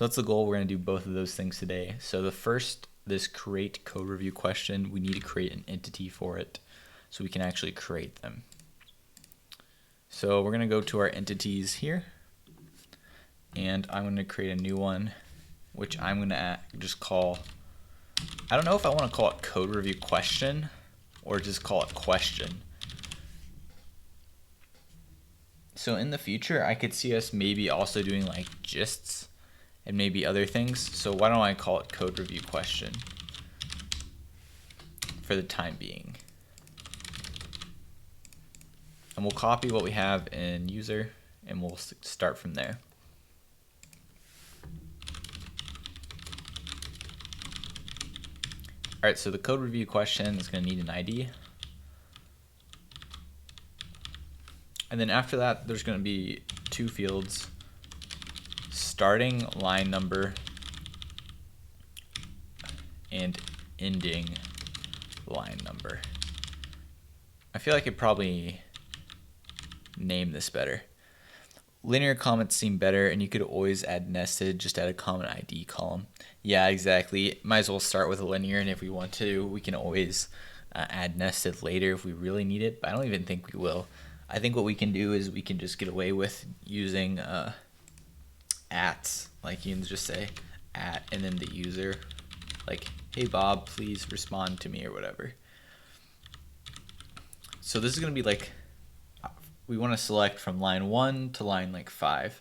So that's the goal. We're going to do both of those things today. So the first, this create code review question, we need to create an entity for it so we can actually create them. So we're going to go to our entities here, and I'm going to create a new one, which I'm going to just call, I don't know if I want to call it code review question or just call it question. So in the future, I could see us maybe also doing like gists and maybe other things. So why don't I call it code review question for the time being. And we'll copy what we have in user and we'll start from there. All right, so the code review question is going to need an ID. And then after that, there's going to be two fields, starting line number and ending line number. I feel like I could probably name this better. Linear comments seem better, and you could always add nested, just add a comment ID column. Yeah, exactly. Might as well start with a linear, and if we want to, we can always add nested later if we really need it, but I don't even think we will. I think what we can do is we can just get away with using ats. Like you can just say at and then the user, like, hey Bob, please respond to me or whatever. So this is going to be like, we want to select from line 1 to line like 5.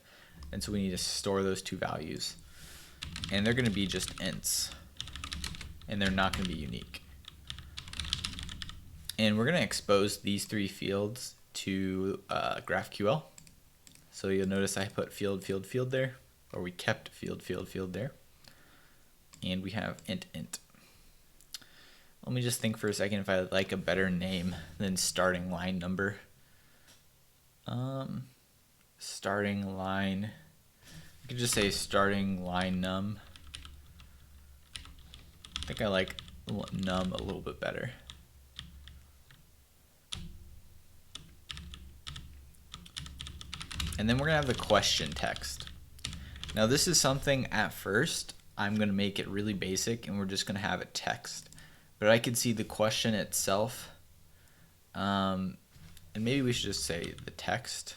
And so we need to store those two values. And they're going to be just ints. And they're not going to be unique. And we're going to expose these three fields to GraphQL. So you'll notice I put field, field, field there, or we kept field, field, field there. And we have int, int. Let me just think for a second if I would like a better name than starting line number. Starting line, I could just say starting line num. I think I like num a little bit better. And then we're gonna have the question text. Now this is something at first, I'm gonna make it really basic and we're just gonna have a text. But I could see the question itself, and maybe we should just say the text,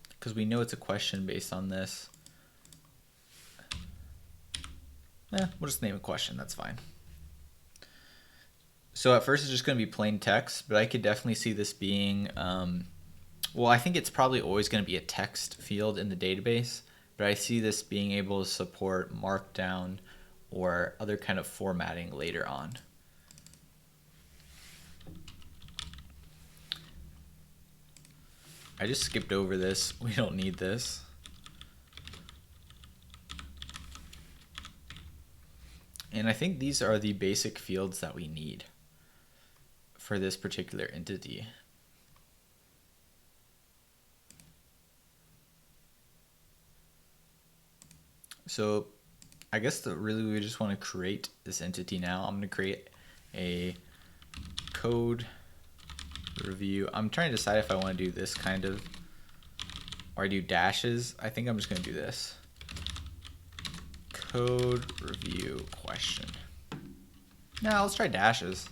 because we know it's a question based on this. We'll just name a question, that's fine. So at first it's just going to be plain text, but I could definitely see this being, well, I think it's probably always going to be a text field in the database, but I see this being able to support Markdown or other kind of formatting later on. I just skipped over this. We don't need this. And I think these are the basic fields that we need for this particular entity. So I guess really we just want to create this entity now. I'm going to create a code review. I'm trying to decide if I want to do this kind of, or I do dashes. I think I'm just going to do this. Code review question. Now let's try dashes.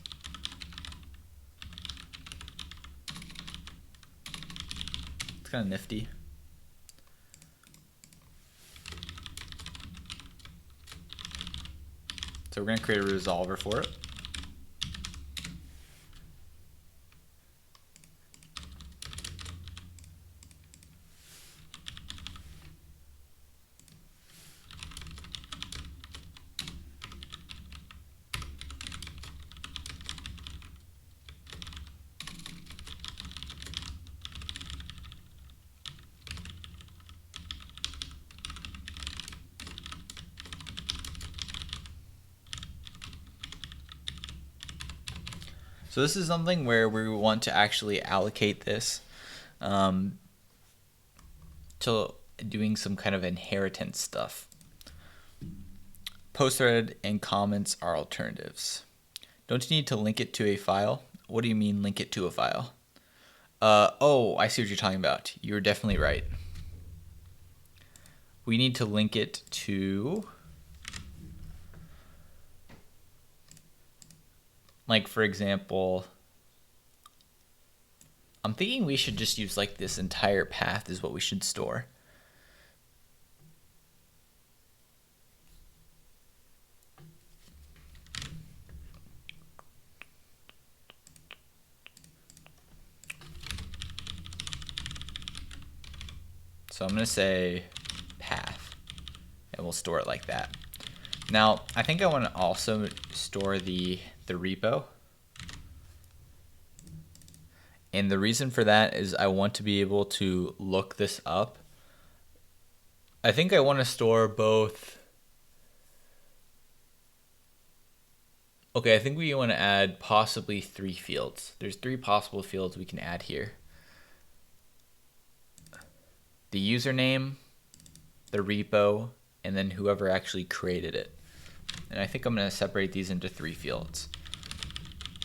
It's kind of nifty. So we're going to create a resolver for it. So this is something where we want to actually allocate this to doing some kind of inheritance stuff. Post thread and comments are alternatives. Don't you need to link it to a file? What do you mean link it to a file? Oh, I see what you're talking about. You're definitely right. we need to link it to, like, for example, I'm thinking we should just use like this entire path is what we should store. So I'm going to say path, and we'll store it like that. Now, I think I want to also store the repo. And the reason for that is I want to be able to look this up. I think I want to store both. Okay, I think we want to add possibly 3 fields. There's 3 possible fields we can add here. The username, the repo, and then whoever actually created it. And I think I'm going to separate these into 3 fields.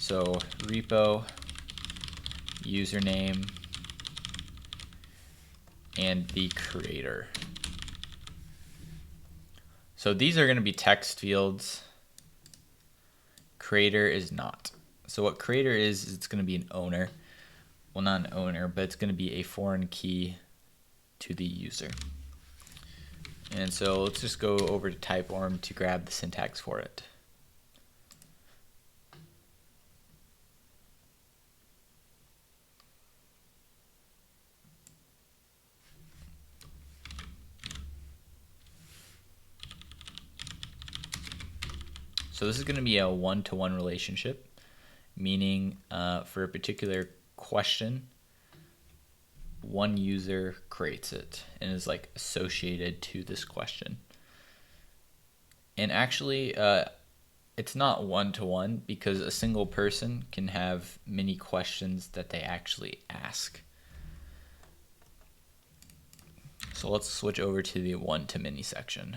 So repo, username, and the creator. So these are going to be text fields. Creator is not. So what creator is it's going to be an owner. Well, not an owner, but it's going to be a foreign key to the user. And so let's just go over to typeorm to grab the syntax for it. So this is going to be a one-to-one relationship, meaning for a particular question, one user creates it and is like associated to this question. And actually, it's not one-to-one because a single person can have many questions that they actually ask. So let's switch over to the one-to-many section.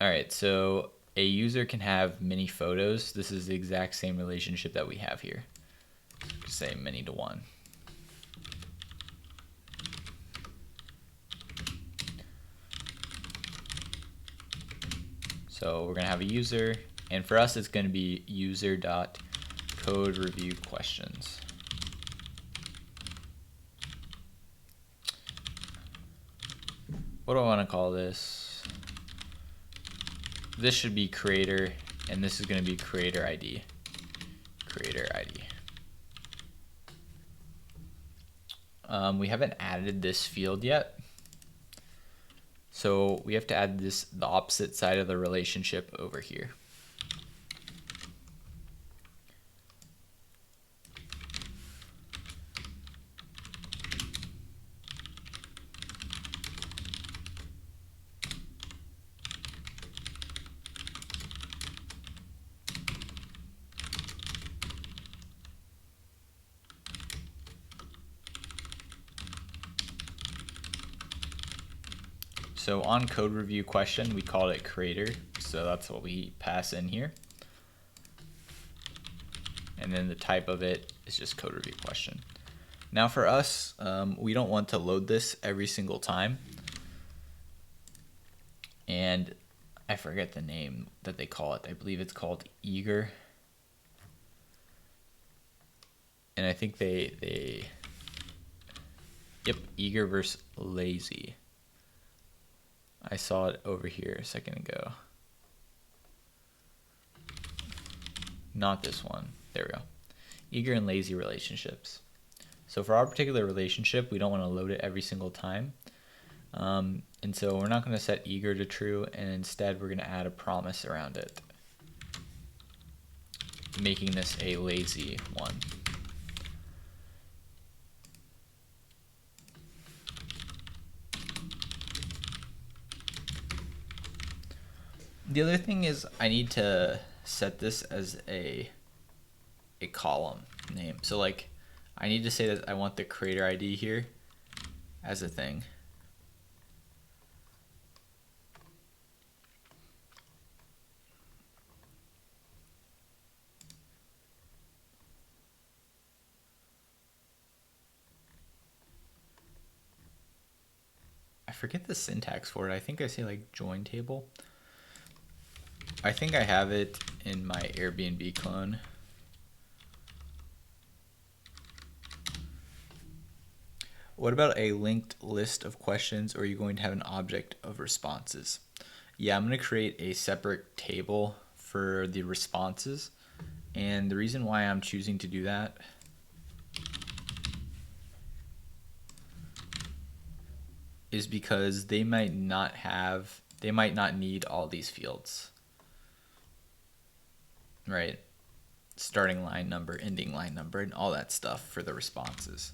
All right, so a user can have many photos. This is the exact same relationship that we have here. Say many to one. So we're gonna have a user, and for us it's gonna be user.codeReviewQuestions. What do I want to call this? This should be creator, and this is going to be creator ID. Creator ID. We haven't added this field yet, so we have to add this the opposite side of the relationship over here. So on code review question, we called it creator. So that's what we pass in here. And then the type of it is just code review question. Now for us, we don't want to load this every single time. And I forget the name that they call it. I believe it's called eager. And I think yep, eager versus lazy. I saw it over here a second ago. Not this one. There we go. Eager and lazy relationships. So for our particular relationship, we don't want to load it every single time. And so we're not going to set eager to true, and instead we're going to add a promise around it, making this a lazy one. The other thing is I need to set this as a column name. So like I need to say that I want the creator ID here as a thing. I forget the syntax for it. I think I say like join table. I think I have it in my Airbnb clone. What about a linked list of questions, or are you going to have an object of responses? Yeah, I'm going to create a separate table for the responses. And the reason why I'm choosing to do that is because they might not need all these fields, right? Starting line number, ending line number, and all that stuff for the responses.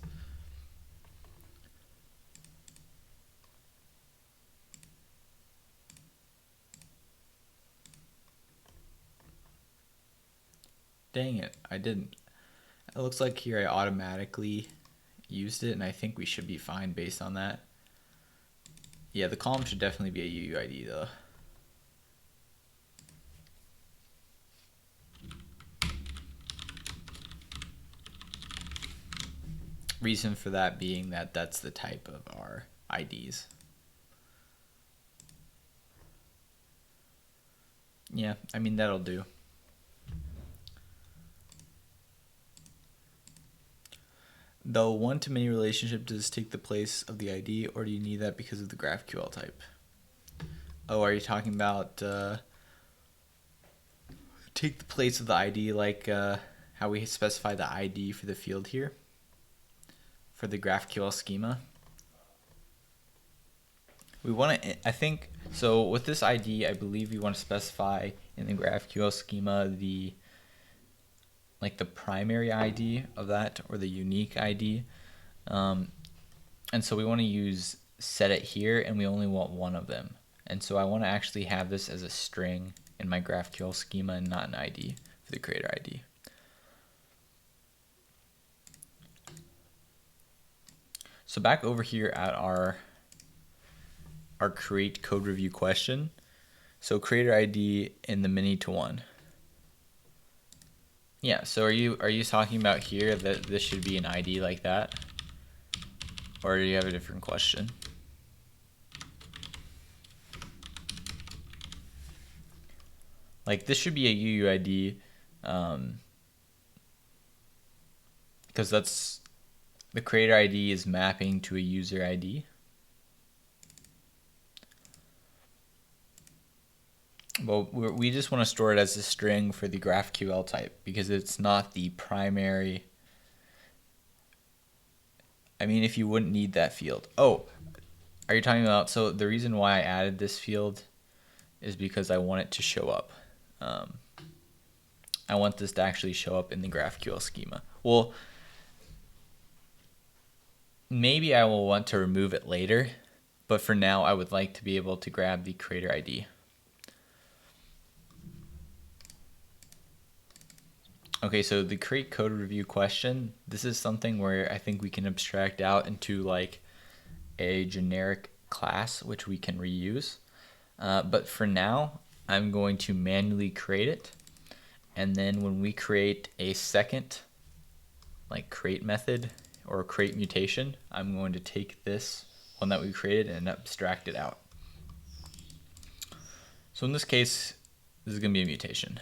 Dang it, I didn't. It looks like here I automatically used it, and I think we should be fine based on that. Yeah, the column should definitely be a UUID though. Reason for that being that that's the type of our IDs. Yeah, I mean, that'll do. The one-to-many relationship, does this take the place of the ID, or do you need that because of the GraphQL type? Oh, are you talking about take the place of the ID, like how we specify the ID for the field here for the GraphQL schema? We want to, I think, so with this ID, I believe we want to specify in the GraphQL schema the primary ID of that, or the unique ID. And so we want to use set it here, and we only want one of them. And so I want to actually have this as a string in my GraphQL schema and not an ID for the creator ID. So back over here at our create code review question. So creator ID in the many to one. Yeah, so are you talking about here that this should be an ID like that? Or do you have a different question? Like, this should be a UUID, because that's the creator ID is mapping to a user ID. Well, we just want to store it as a string for the GraphQL type because it's not the primary. I mean, if you wouldn't need that field. Oh, are you talking about, so the reason why I added this field is because I want it to show up. I want this to actually show up in the GraphQL schema. Well, maybe I will want to remove it later, but for now I would like to be able to grab the creator ID. Okay, so the create code review question, this is something where I think we can abstract out into like a generic class, which we can reuse. But for now, I'm going to manually create it. And then when we create a second, like create method or create mutation, I'm going to take this one that we created and abstract it out. So in this case, this is going to be a mutation.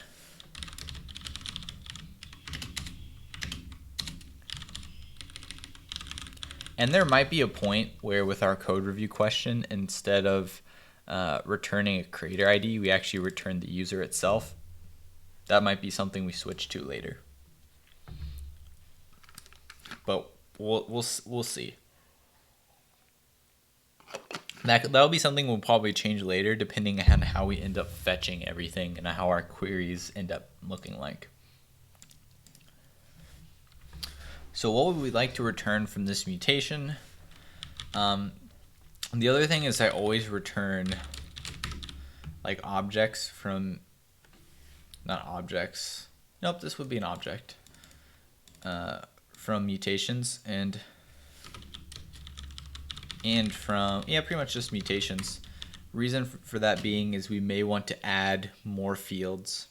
And there might be a point where with our code review question, instead of returning a creator ID, we actually return the user itself. That might be something we switch to later. But we'll see. That'll be something we'll probably change later, depending on how we end up fetching everything and how our queries end up looking like. So what would we like to return from this mutation? The other thing is I always return like objects from, not objects. Nope, this would be an object from mutations and from, yeah, pretty much just mutations. Reason for that being is we may want to add more fields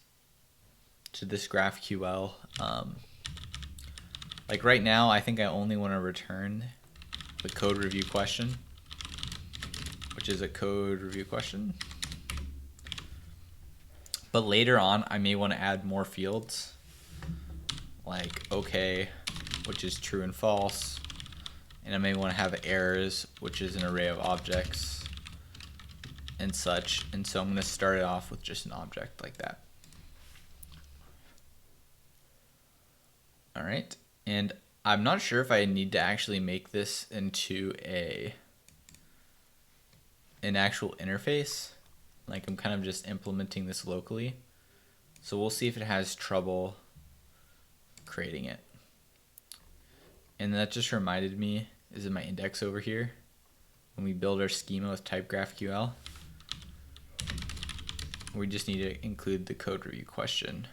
to this GraphQL. Like right now, I think I only want to return the code review question. which is a code review question. But later on, I may want to add more fields, like okay, which is true and false. And I may want to have errors, which is an array of objects and such. And so I'm going to start it off with just an object like that. All right. And I'm not sure if I need to actually make this into an actual interface. Like I'm kind of just implementing this locally. So we'll see if it has trouble creating it. And that just reminded me, is in my index over here, when we build our schema with type GraphQL, we just need to include the code review question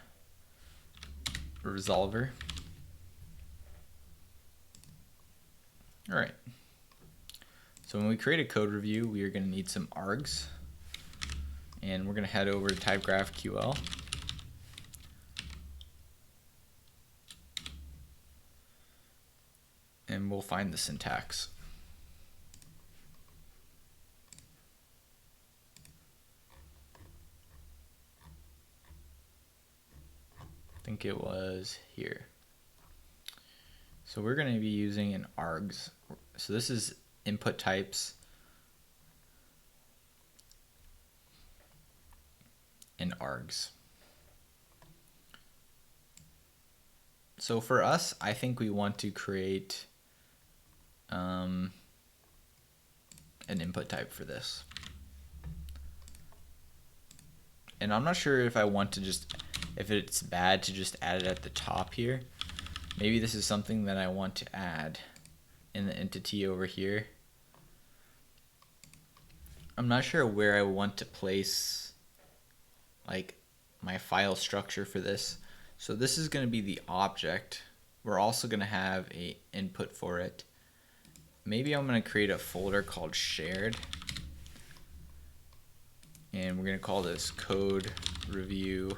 resolver. All right. So when we create a code review, we are going to need some args. And we're going to head over to type GraphQL. And we'll find the syntax. I think it was here. So we're going to be using an args. So this is input types and args. So for us, I think we want to create an input type for this. And I'm not sure if I want to just, if it's bad to just add it at the top here. Maybe this is something that I want to add in the entity over here. I'm not sure where I want to place like my file structure for this. So this is going to be the object. We're also going to have a input for it. Maybe I'm going to create a folder called shared. And we're going to call this code review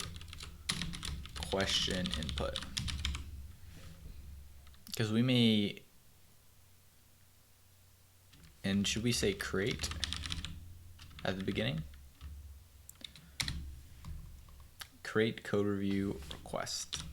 question input. Because we may, and should we say create at the beginning? Create code review request.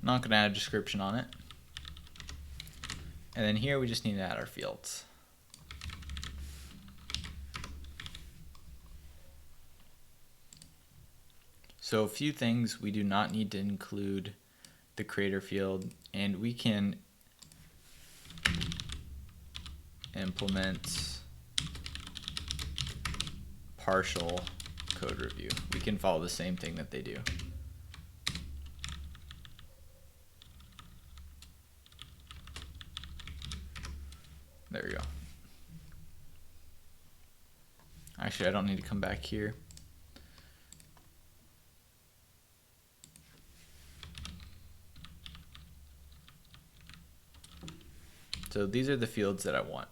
Not going to add a description on it. And then here we just need to add our fields. So a few things, we do not need to include the creator field, and we can implement partial code review. We can follow the same thing that they do. There we go. Actually, I don't need to come back here. So these are the fields that I want.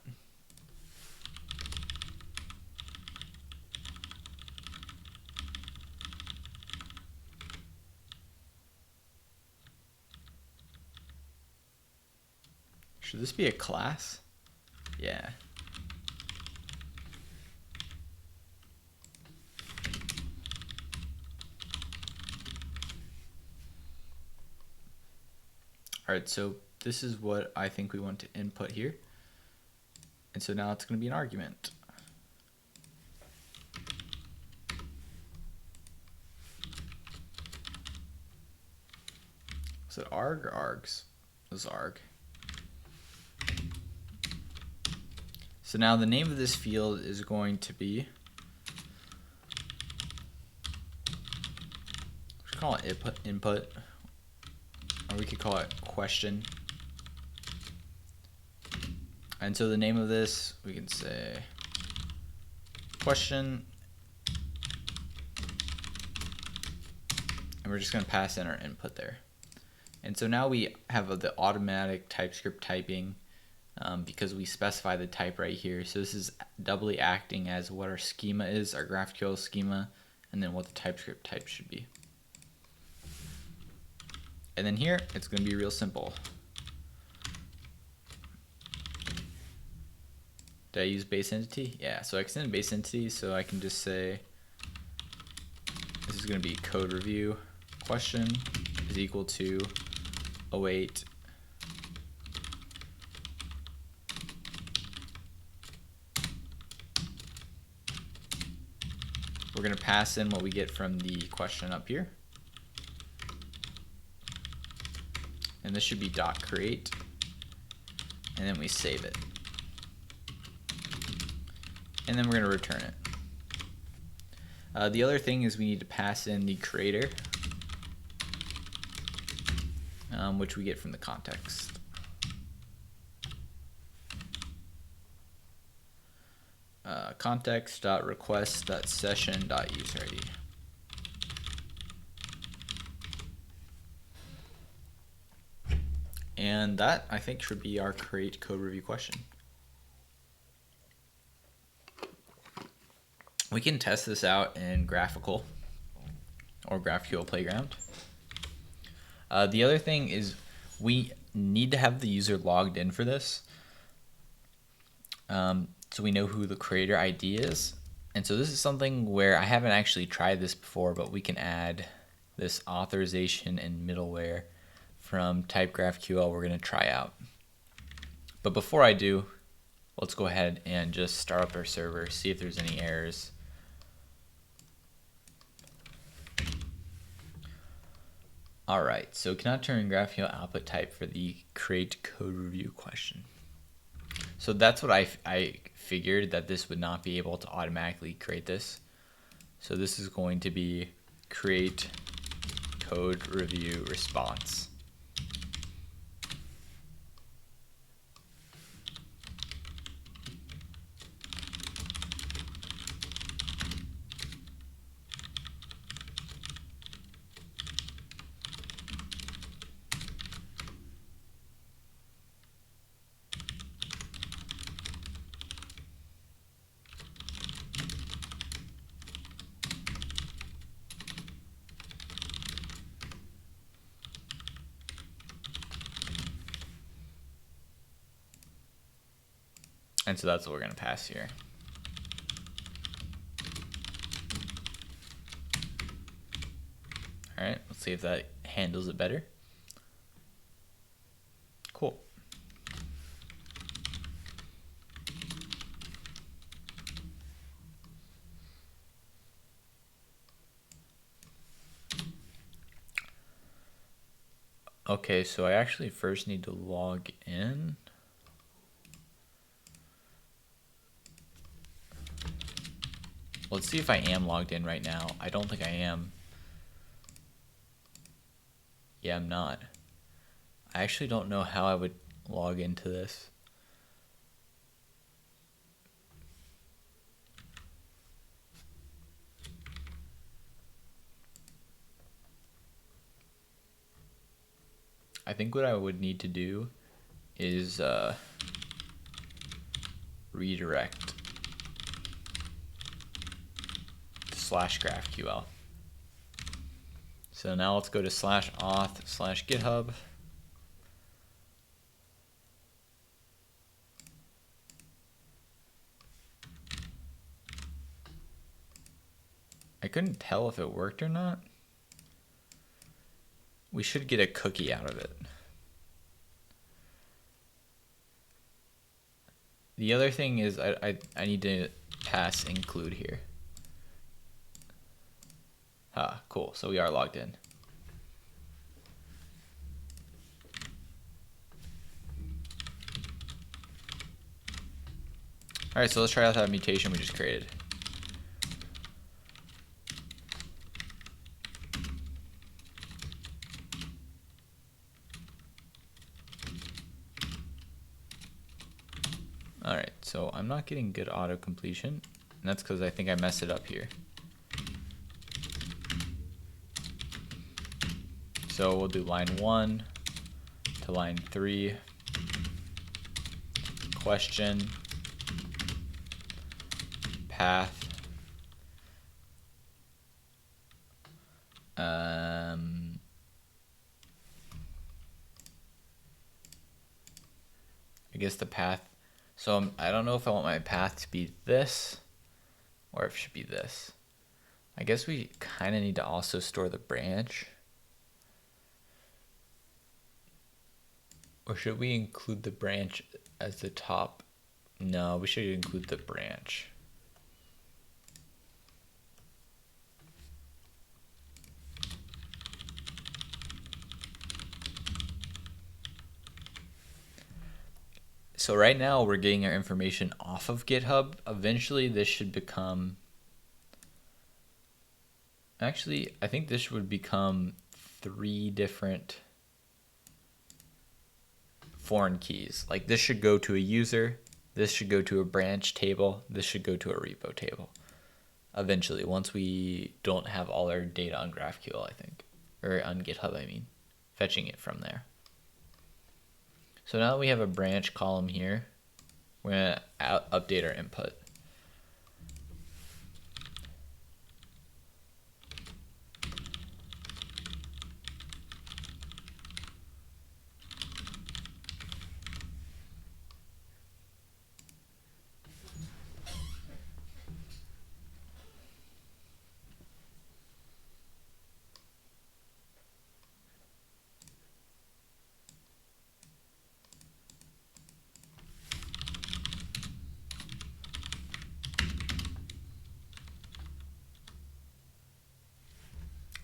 Should this be a class? Yeah. All right, so this is what I think we want to input here. And so now it's going to be an argument. Is it arg or args? This is arg. So now the name of this field is going to be, we should call it input, or we could call it question. And so the name of this, we can say question, and we're just going to pass in our input there. And so now we have the automatic TypeScript typing because we specify the type right here. So this is doubly acting as what our schema is, our GraphQL schema, and then what the TypeScript type should be. And then here, it's going to be real simple. Did I use base entity? Yeah, so I extended base entity, so I can just say this is going to be code review question is equal to await we're going to pass in what we get from the question up here. And this should be .create, and then we save it. And then we're going to return it. The other thing is we need to pass in the creator, which we get from the context. Context.request.session.userid. And that, I think, should be our create code review question. We can test this out in Graphical or GraphQL Playground. The other thing is we need to have the user logged in for this, so we know who the creator ID is. And so this is something where I haven't actually tried this before, but we can add this authorization and middleware from type GraphQL we're going to try out. But before I do, let's go ahead and just start up our server, see if there's any errors. Alright, so cannot turn GraphQL output type for the create code review question. So that's what I figured, that this would not be able to automatically create this. So this is going to be create code review response. And so that's what we're going to pass here. All right, let's see if that handles it better. Cool. Okay, so I actually first need to log in. Let's see if I am logged in right now. I don't think I am. Yeah, I'm not. I actually don't know how I would log into this. I think what I would need to do is redirect /GraphQL. So now let's go to /auth/GitHub. I couldn't tell if it worked or not. We should get a cookie out of it. The other thing is I need to pass include here. Ah, cool. So we are logged in. All right, so let's try out that mutation we just created. All right, so I'm not getting good auto completion, and that's because I think I messed it up here. So we'll do line 1 to line 3, question, path, I guess the path. So I don't know if I want my path to be this or if it should be this. I guess we kind of need to also store the branch. Or should we include the branch as the top? No, we should include the branch. So right now we're getting our information off of GitHub. Eventually this should become, actually I think this would become 3 different foreign keys. Like this should go to a user, this should go to a branch table, this should go to a repo table. Eventually, once we don't have all our data on GraphQL, I think, or on GitHub, I mean, fetching it from there. So now that we have a branch column here, we're gonna update our input.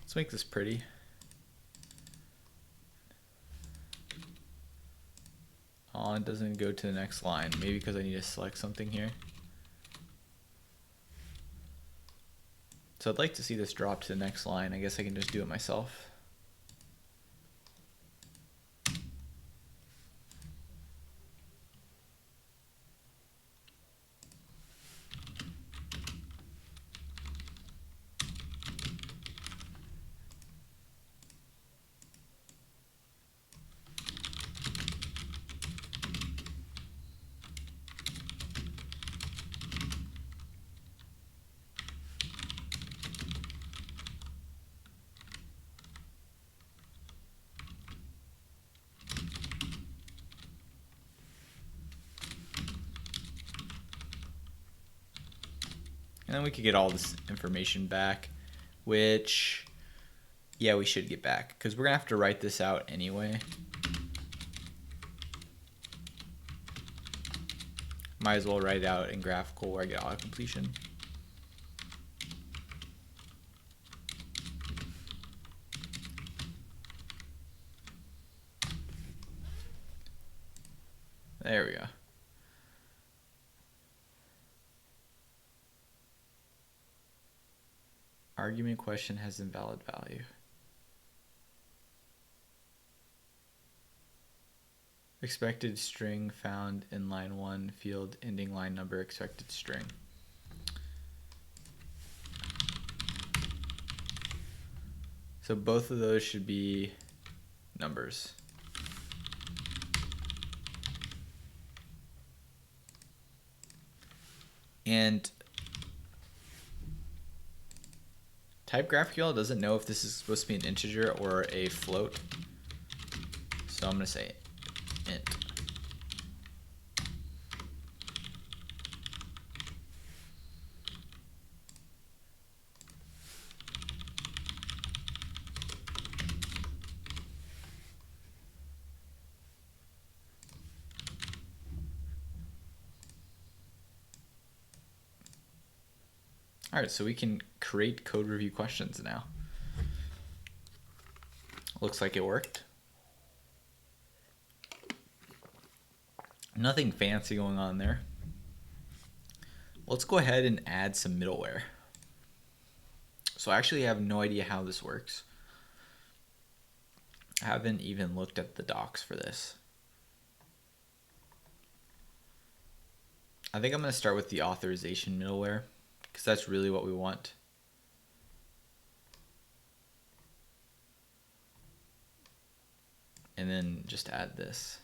Let's make this pretty. Oh, it doesn't go to the next line. Maybe because I need to select something here. So I'd like to see this drop to the next line. I guess I can just do it myself. And then we could get all this information back, which, yeah, we should get back because we're gonna have to write this out anyway. Might as well write it out in graphical where I get auto completion. There we go. Argument question has invalid value. Expected string found in line 1 field ending line number expected string. So both of those should be numbers. And type GraphQL doesn't know if this is supposed to be an integer or a float. So I'm going to say int. All right, so we can create code review questions now. Looks like it worked. Nothing fancy going on there. Let's go ahead and add some middleware. So I actually have no idea how this works. I haven't even looked at the docs for this. I think I'm going to start with the authorization middleware, because that's really what we want. and then just add this.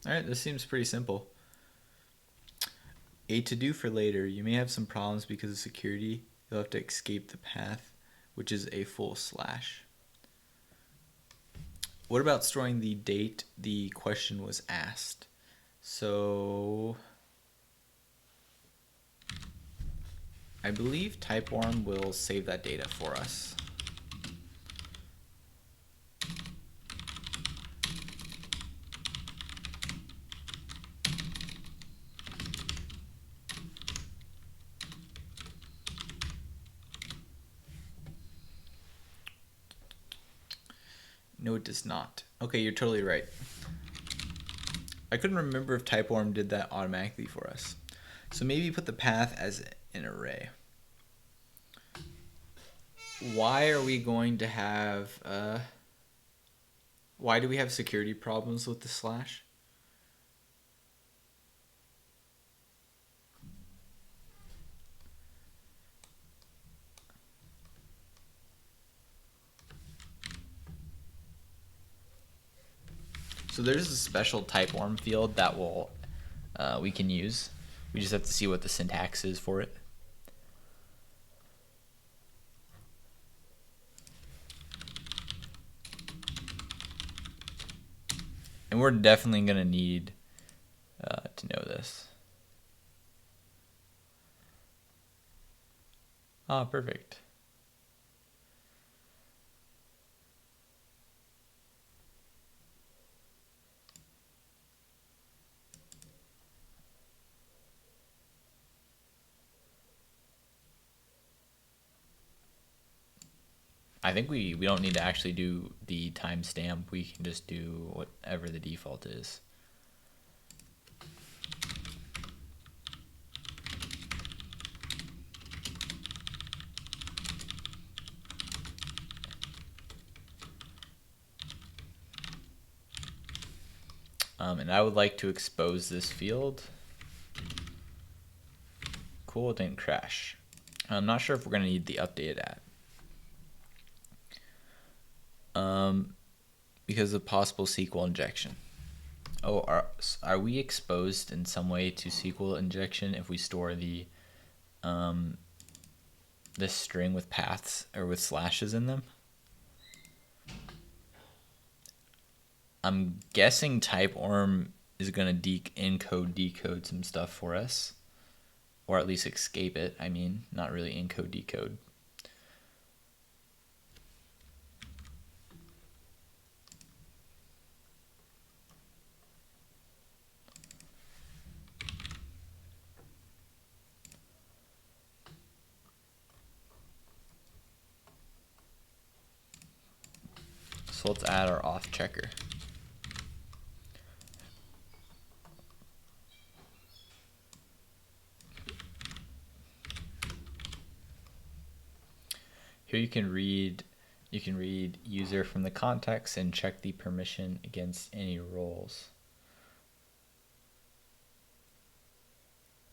All right, this seems pretty simple. A to-do for later. You may have some problems because of security. You'll have to escape the path, which is a full slash. What about storing the date the question was asked? So I believe typeworm will save that data for us. No, it does not. Okay, you're totally right. I couldn't remember if typeworm did that automatically for us. So maybe put the path as an array. Why are we going to have why do we have security problems with the slash? So there's a special typeworm field that will we can use. We just have to see what the syntax is for it. And we're definitely going to need to know this. Ah, perfect. I think we don't need to actually do the timestamp. We can just do whatever the default is. And I would like to expose this field. Cool, it didn't crash. I'm not sure if we're going to need the updated at. Because of possible SQL injection. Oh, are we exposed in some way to SQL injection if we store the this string with paths or with slashes in them? I'm guessing typeworm is going to decode some stuff for us, or at least escape it. I mean, not really decode. So let's add our auth checker. Here you can read user from the context and check the permission against any roles.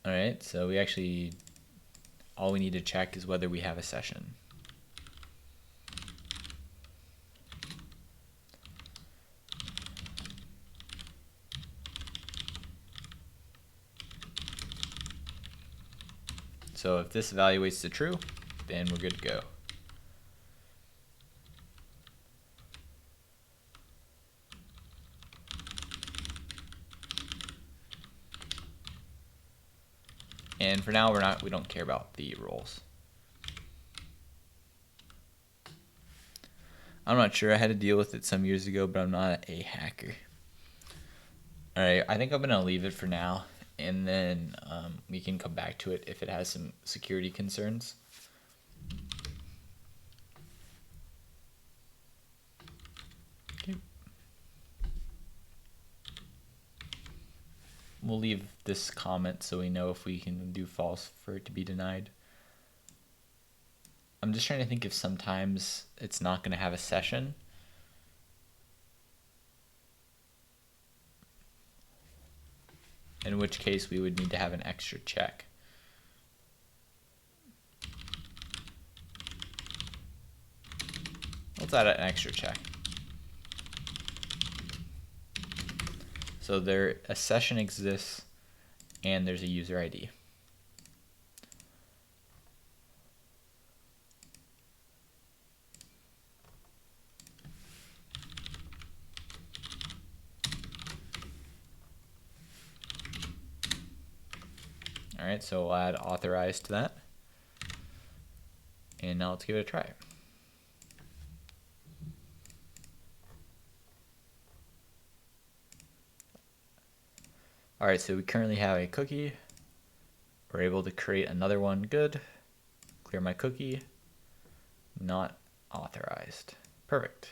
All right, so all we need to check is whether we have a session. So if this evaluates to true, then we're good to go. And for now, we don't care about the roles. I'm not sure. I had to deal with it some years ago, but I'm not a hacker. All right, I think I'm gonna leave it for now, and then we can come back to it if it has some security concerns. Okay. We'll leave this comment so we know if we can do false for it to be denied. I'm just trying to think if sometimes it's not going to have a session. in which case we would need to have an extra check. Let's add an extra check. So a session exists and there's a user ID. All right, so we'll add authorized to that. And now let's give it a try. All right, so we currently have a cookie. We're able to create another one. Good. Clear my cookie. Not authorized. Perfect.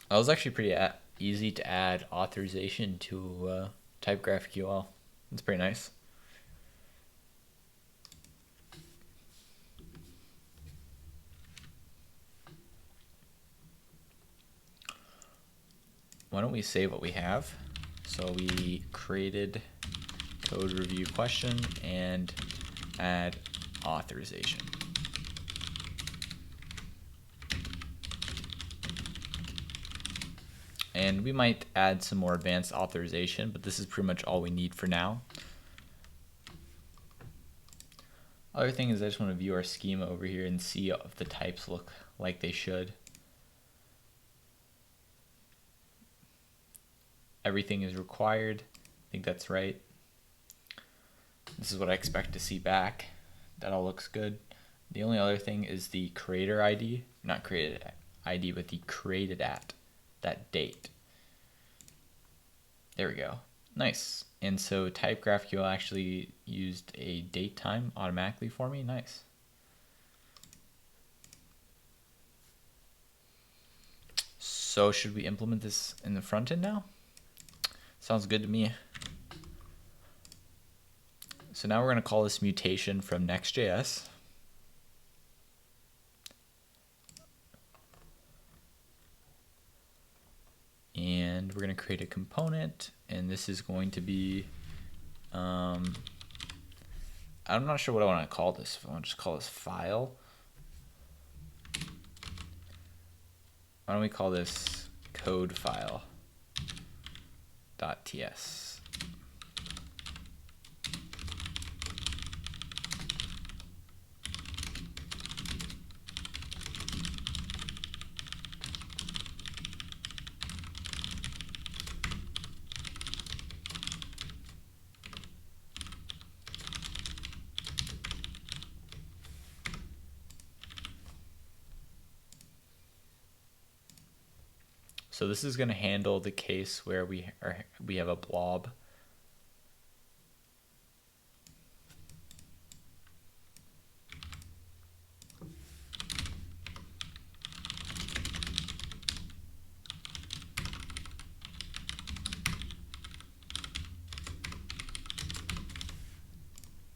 That was actually pretty easy to add authorization to type GraphQL. It's pretty nice. Why don't we save what we have? So we created code review question and add authorization. And we might add some more advanced authorization, but this is pretty much all we need for now. Other thing is I just want to view our schema over here and see if the types look like they should. Everything is required. I think that's right. This is what I expect to see back. That all looks good. The only other thing is the creator ID, not created ID, but the created at, that date. There we go. Nice. And so type GraphQL actually used a date time automatically for me. Nice. So should we implement this in the front end now? Sounds good to me. So now we're going to call this mutation from Next.js. And we're going to create a component, and this is going to be, I'm not sure what I want to call this. If I want to just call this file. Why don't we call this code file .ts. So this is going to handle the case where we have a blob.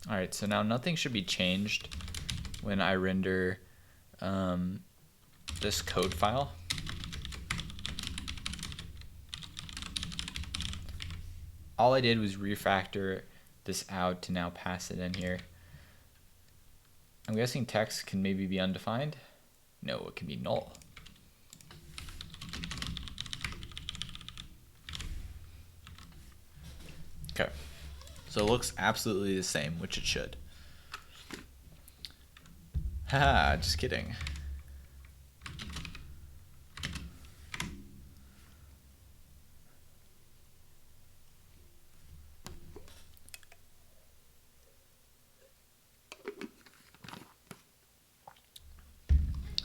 All right, so now nothing should be changed when I render this code file. All I did was refactor this out to now pass it in here. I'm guessing text can maybe be undefined. No, it can be null. Okay, so it looks absolutely the same, which it should. Haha, just kidding.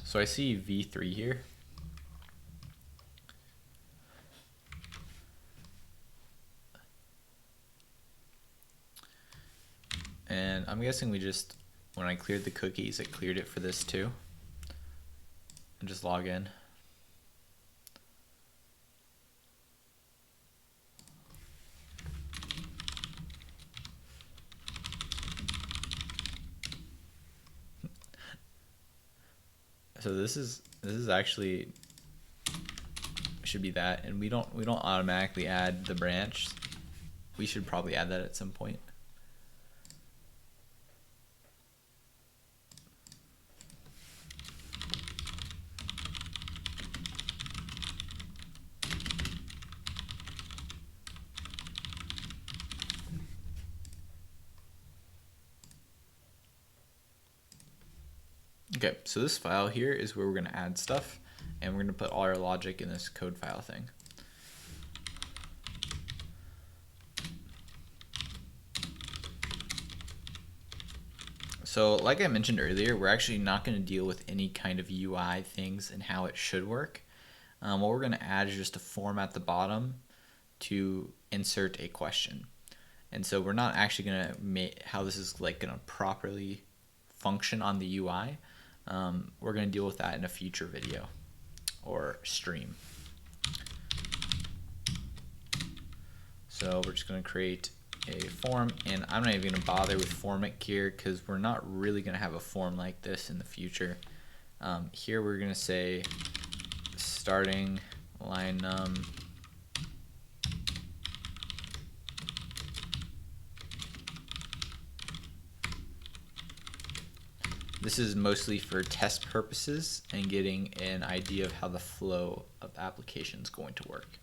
So I see v3 here. And I'm guessing we just, when I cleared the cookies, it cleared it for this too. And just log in. So this is actually should be that, and we don't automatically add the branch. we should probably add that at some point. Okay, so this file here is where we're going to add stuff, and we're going to put all our logic in this code file thing. So like I mentioned earlier, we're actually not going to deal with any kind of UI things and how it should work. What we're going to add is just a form at the bottom to insert a question. And so we're not actually going to make how this is like going to properly function on the UI. We're going to deal with that in a future video or stream. So we're just going to create a form, and I'm not even going to bother with formic here because we're not really going to have a form like this in the future. Here we're going to say starting line num This is mostly for test purposes and getting an idea of how the flow of the application is going to work.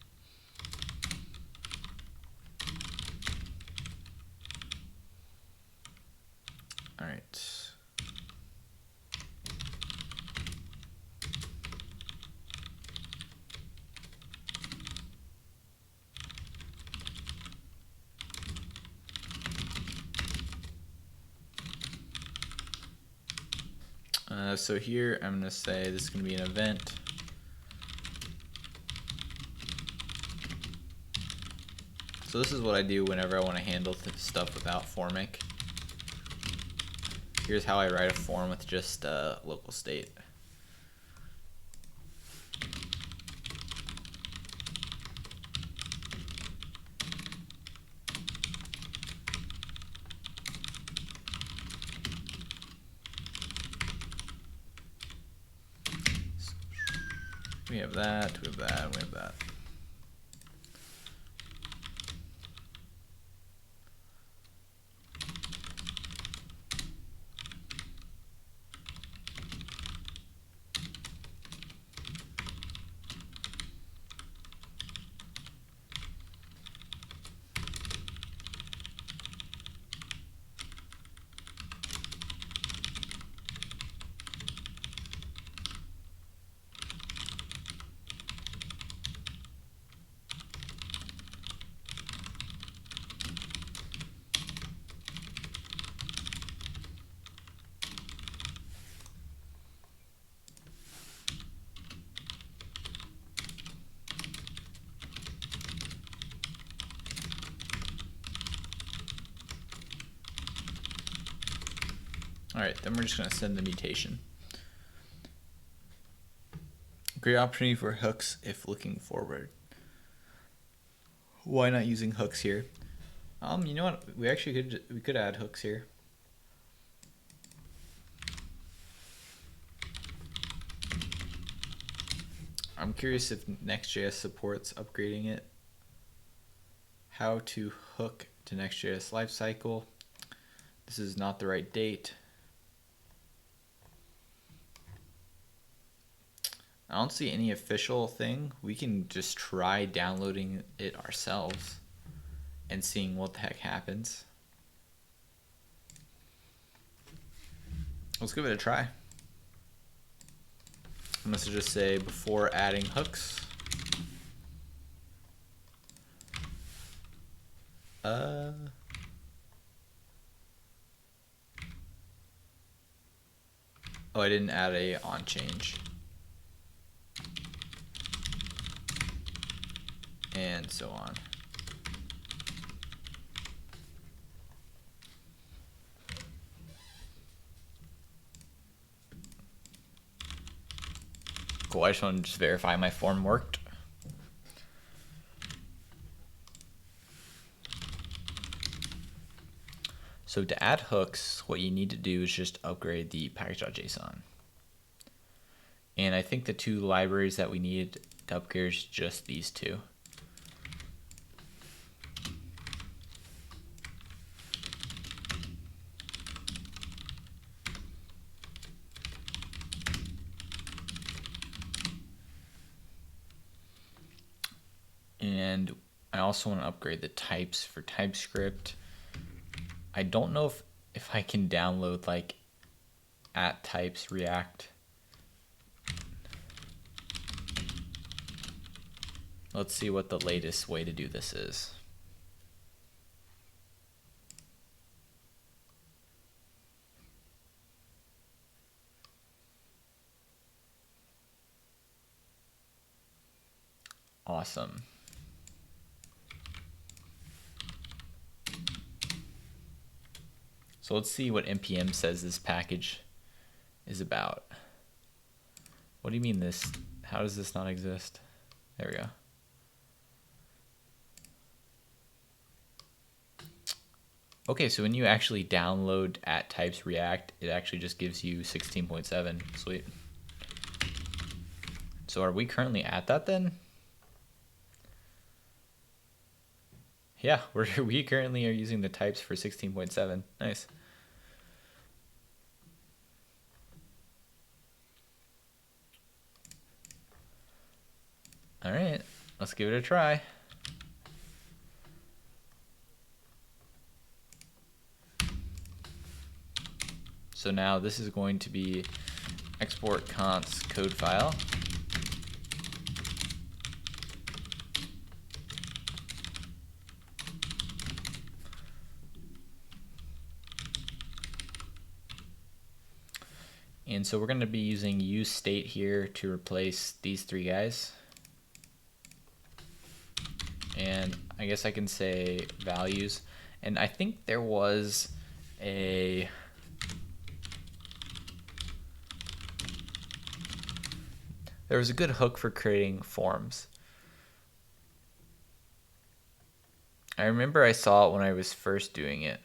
All right. So here I'm going to say this is going to be an event. So this is what I do whenever I want to handle stuff without formic. Here's how I write a form with just local state. We have that, we have that, we have that. All right, then we're just going to send the mutation. Great opportunity for hooks if looking forward. Why not using hooks here? You know what? We actually could add hooks here. I'm curious if Next.js supports upgrading it. How to hook to Next.js lifecycle. This is not the right date. I don't see any official thing. We can just try downloading it ourselves and seeing what the heck happens. Let's give it a try. I'm going to just say before adding hooks. Oh, I didn't add a on change. And so on. Cool, I just want to just verify my form worked. So to add hooks, what you need to do is just upgrade the package.json. And I think the two libraries that we need to upgrade is just these two. I also want to upgrade the types for TypeScript. I don't know if I can download like @types React. Let's see what the latest way to do this is. Awesome. So let's see what npm says this package is about. What do you mean this? How does this not exist? There we go. Okay, so when you actually download @types React, it actually just gives you 16.7. Sweet. So are we currently at that then? Yeah, we currently are using the types for 16.7. Nice. All right, let's give it a try. So now this is going to be export const code file. And so we're going to be using use state here to replace these three guys. And I guess I can say values. And I think there was a good hook for creating forms. I remember I saw it when I was first doing it.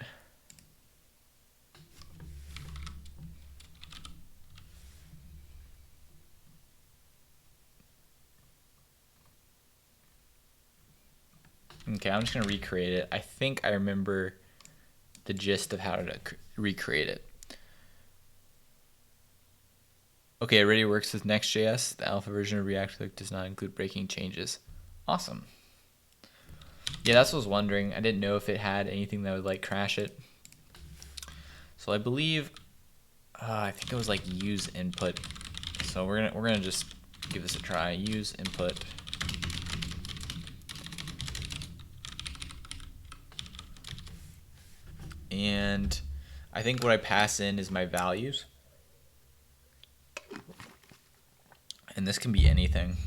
Okay, I'm just going to recreate it. I think I remember the gist of how to recreate it. Okay, it already works with Next.js. The alpha version of React Hook does not include breaking changes. Awesome. Yeah, that's what I was wondering. I didn't know if it had anything that would like crash it. So I believe, I think it was like use input. So we're gonna just give this a try. Use input. And I think what I pass in is my values. And this can be anything.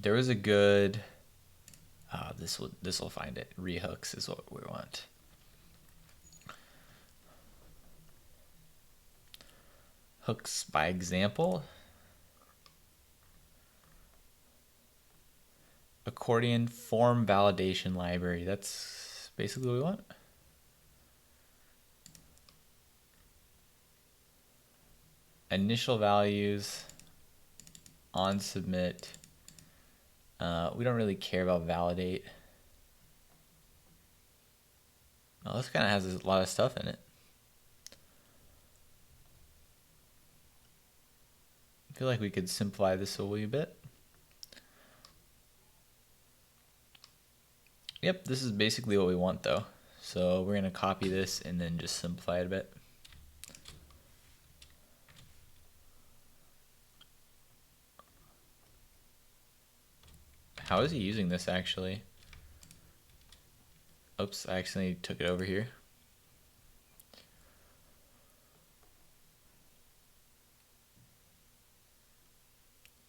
There was a good, this will find it. Rehooks is what we want. Hooks by example. Accordion form validation library. That's basically what we want. Initial values on submit. We don't really care about validate. Well, this kind of has a lot of stuff in it. I feel like we could simplify this a wee bit. Yep, this is basically what we want though. So we're going to copy this and then just simplify it a bit. How is he using this actually? Oops, I accidentally took it over here.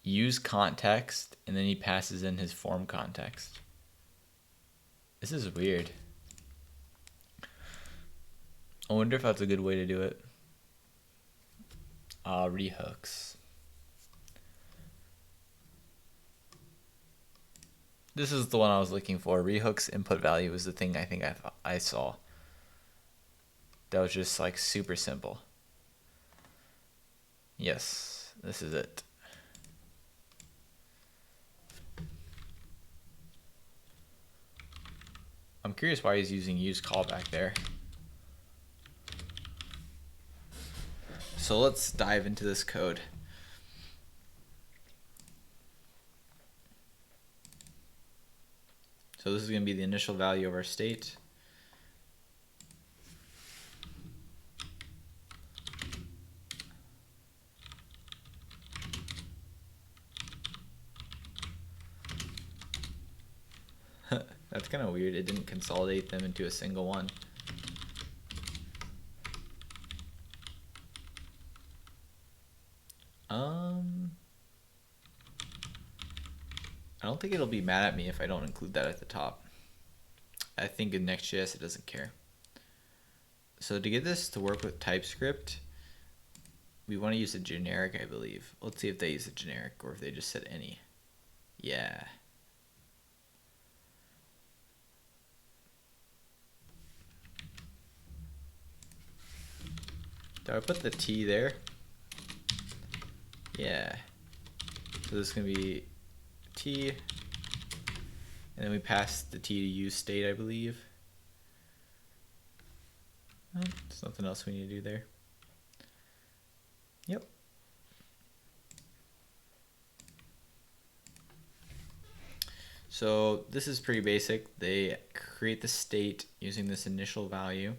Use context, and then he passes in his form context. This is weird. I wonder if that's a good way to do it. Rehooks. This is the one I was looking for. Rehooks input value was the thing I think I saw. That was just like super simple. Yes, this is it. I'm curious why he's using use callback there. So let's dive into this code. So this is going to be the initial value of our state. That's kind of weird. It didn't consolidate them into a single one. I don't think it'll be mad at me if I don't include that at the top. I think in Next.js it doesn't care. So to get this to work with TypeScript, we want to use a generic, I believe. Let's see if they use a generic or if they just said any. Yeah. Do I put the T there? Yeah. So this is going to be T, and then we pass the T to use state, I believe. Oh, there's nothing else we need to do there. Yep. So this is pretty basic. They create the state using this initial value.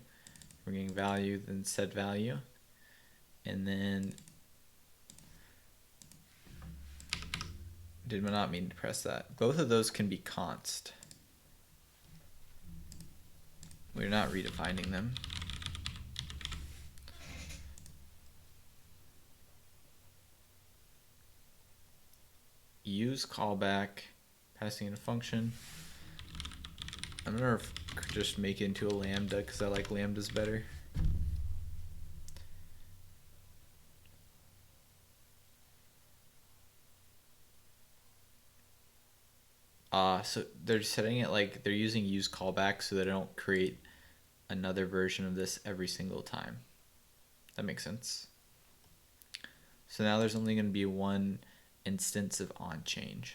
We're getting value, then set value, and then did not mean to press that. Both of those can be const. We're not redefining them. Use callback, passing in a function. I'm gonna just make it into a lambda because I like lambdas better. So they're setting it like they're using use callback so that I don't create another version of this every single time. That makes sense. So now there's only going to be one instance of onChange.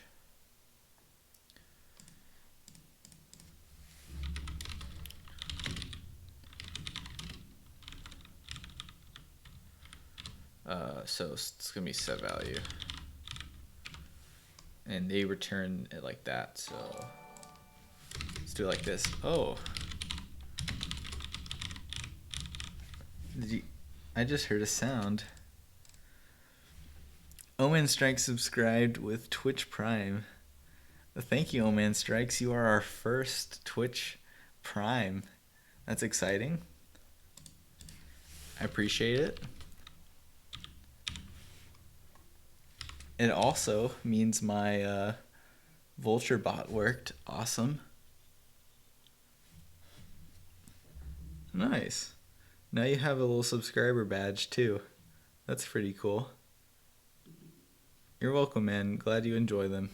So it's going to be set value. And they return it like that, so let's do it like this. Oh. I just heard a sound. Oman Strike subscribed with Twitch Prime. Thank you, Oman Strikes. You are our first Twitch Prime. That's exciting. I appreciate it. It also means my Vulture bot worked. Awesome. Nice. Now you have a little subscriber badge too. That's pretty cool. You're welcome, man. Glad you enjoy them.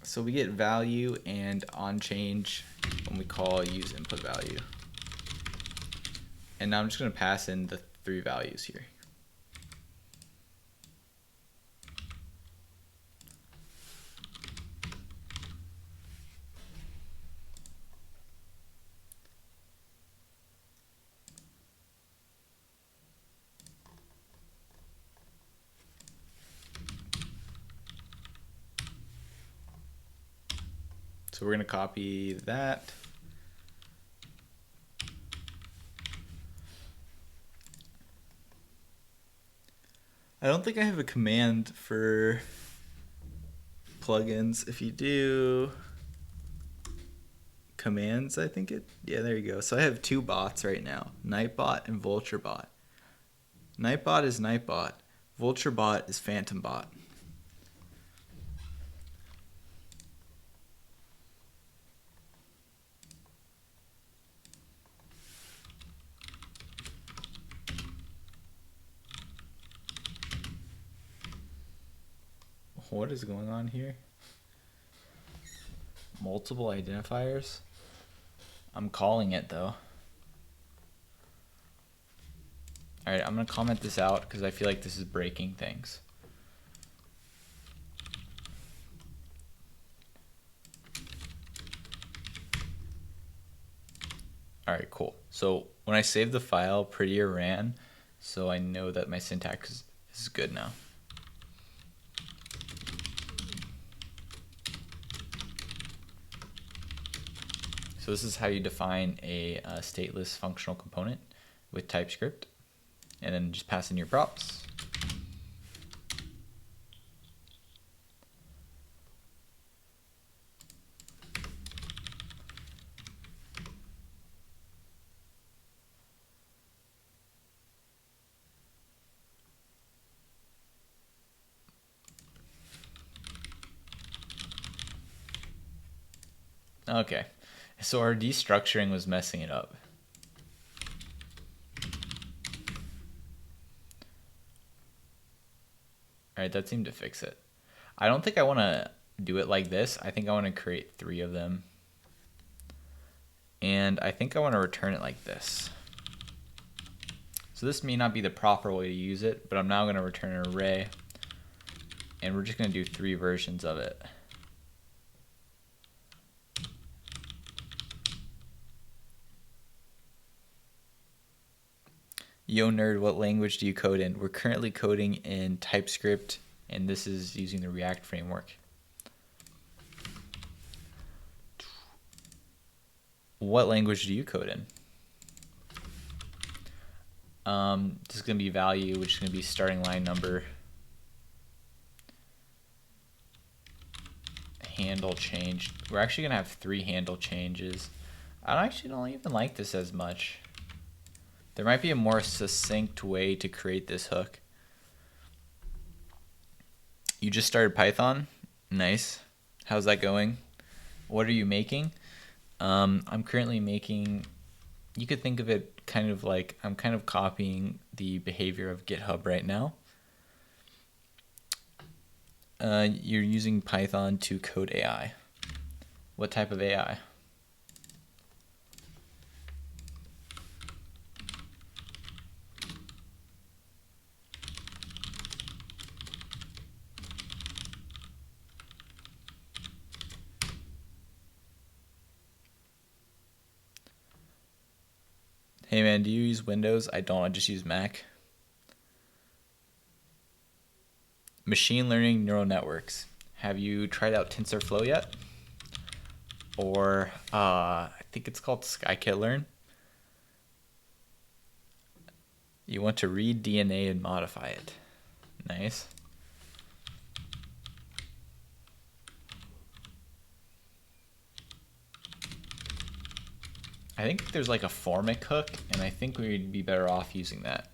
So we get value and onChange when we call use input value. And now I'm just going to pass in the 3 values here. So we're going to copy that. I don't think I have a command for plugins. If you do commands, I think yeah, there you go. So I have 2 bots right now, Nightbot and VultureBot. Nightbot is Nightbot. VultureBot is PhantomBot. What is going on here? Multiple identifiers? I'm calling it though. Alright, I'm going to comment this out because I feel like this is breaking things. All right, cool. So when I save the file, prettier ran, so I know that my syntax is good now. So this is how you define a stateless functional component with TypeScript, and then just pass in your props. Okay, so our destructuring was messing it up. All right, that seemed to fix it. I don't think I want to do it like this. I think I want to create 3 of them. And I think I want to return it like this. So this may not be the proper way to use it, but I'm now going to return an array. And we're just going to do 3 versions of it. Yo nerd, what language do you code in? We're currently coding in TypeScript, and this is using the React framework. What language do you code in? This is going to be value, which is going to be starting line number. Handle change. We're actually going to have 3 handle changes. I actually don't even like this as much. There might be a more succinct way to create this hook. You just started Python? Nice. How's that going? What are you making? I'm currently making, you could think of it kind of like, I'm kind of copying the behavior of GitHub right now. You're using Python to code AI. What type of AI? Hey man, do you use Windows? I don't, I just use Mac. Machine learning neural networks. Have you tried out TensorFlow yet? Or I think it's called scikit-learn. You want to read DNA and modify it. Nice. I think there's like a formic hook, and I think we'd be better off using that.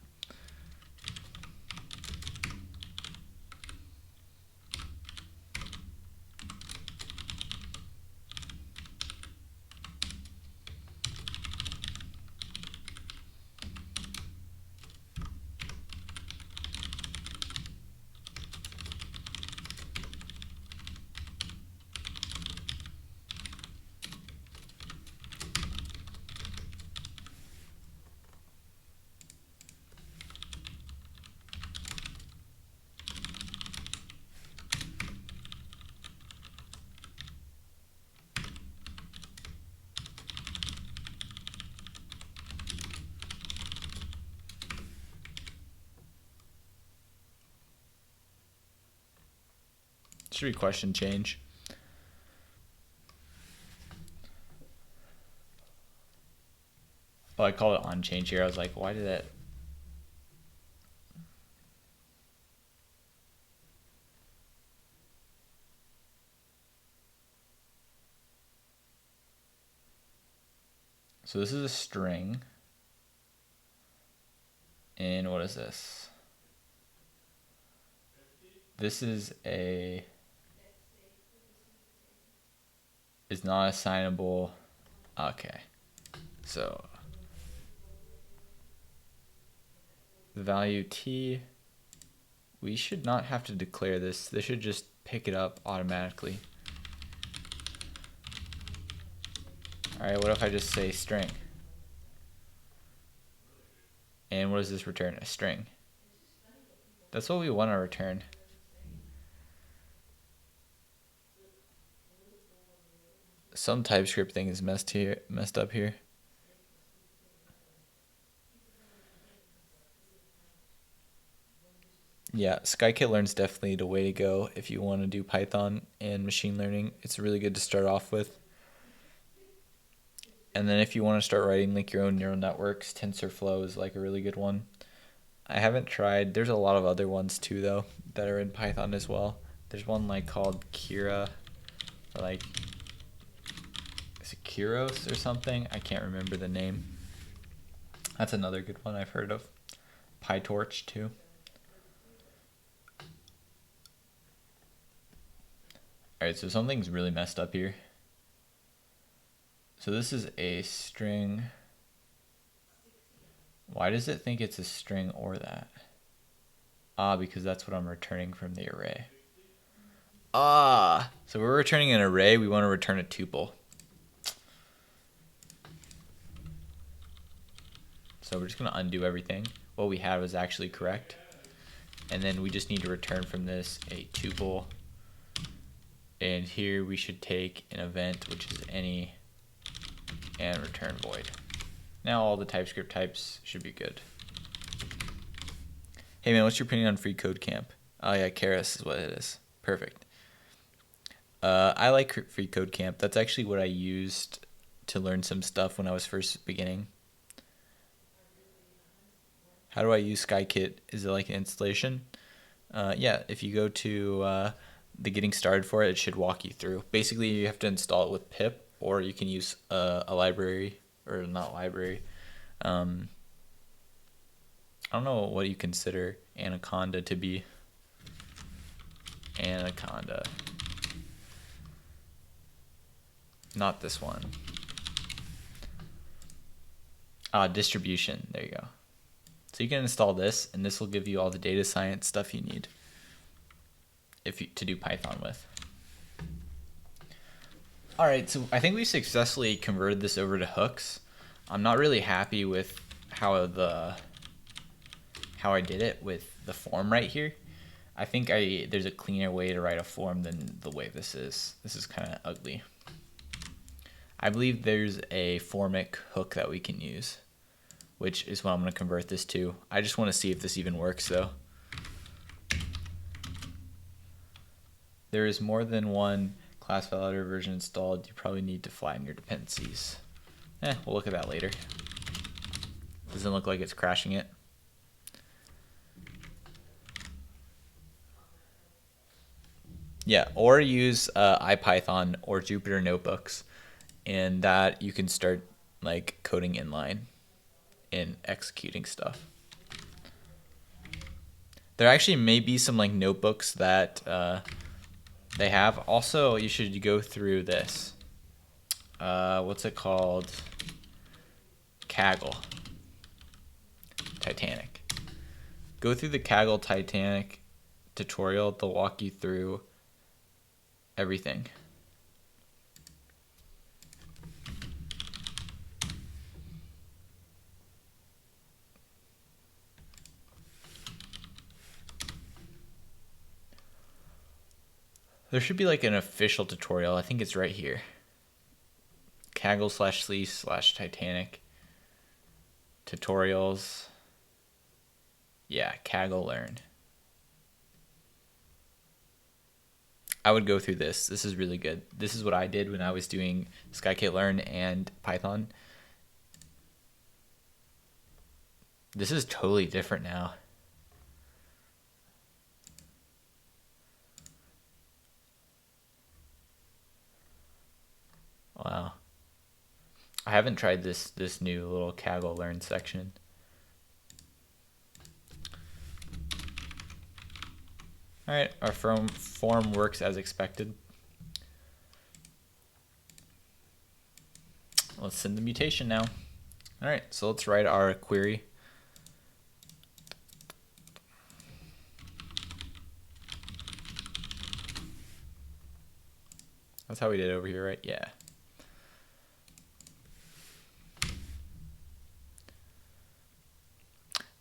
Should be question change. Oh, I called it on change here. I was like, why did that? So this is a string. And what is this? This is is not assignable. Okay. So the value t, we should not have to declare this. This should just pick it up automatically. All right, what if I just say string? And what does this return? A string. That's what we want to return. Some TypeScript thing is messed up here. Yeah, scikit-learn is definitely the way to go if you want to do Python and machine learning. It's really good to start off with. And then if you want to start writing like your own neural networks, TensorFlow is like a really good one. I haven't tried. There's a lot of other ones too though that are in Python as well. There's one like called Kira, or like is it Kiros or something? I can't remember the name. That's another good one I've heard of. PyTorch too. Alright, so something's really messed up here. So this is a string. Why does it think it's a string or that? Ah, because that's what I'm returning from the array. Ah, so we're returning an array, we want to return a tuple. So we're just going to undo everything. What we had was actually correct. And then we just need to return from this a tuple. And here we should take an event, which is any, and return void. Now all the TypeScript types should be good. Hey man, what's your opinion on free code camp? Oh yeah, Keras is what it is. Perfect. I like free code camp. That's actually what I used to learn some stuff when I was first beginning. How do I use Skykit? Is it like an installation? Yeah, if you go to the getting started for it, it should walk you through. Basically, you have to install it with pip, or you can use a library, or not library. I don't know what you consider Anaconda to be. Anaconda. Not this one. Distribution. There you go. So you can install this, and this will give you all the data science stuff you need to do Python with. All right, so I think we successfully converted this over to hooks. I'm not really happy with how I did it with the form right here. I think there's a cleaner way to write a form than the way this is. This is kind of ugly. I believe there's a formic hook that we can use, which is what I'm going to convert this to. I just want to see if this even works though. There is more than one class validator version installed. You probably need to flatten your dependencies. We'll look at that later. Doesn't look like it's crashing it. Yeah, or use IPython or Jupyter Notebooks, and that you can start like coding inline and executing stuff. There actually may be some like notebooks that they have. Also, you should go through this. What's it called? Kaggle. Titanic. Go through the Kaggle Titanic tutorial. They'll walk you through everything. There should be like an official tutorial. I think it's right here. Kaggle/sleece/Titanic tutorials. Yeah, Kaggle Learn. I would go through this. This is really good. This is what I did when I was doing scikit-learn and Python. This is totally different now. Wow. I haven't tried this new little Kaggle Learn section. All right, our form works as expected. Let's send the mutation now. All right, so let's write our query. That's how we did it over here, right? Yeah.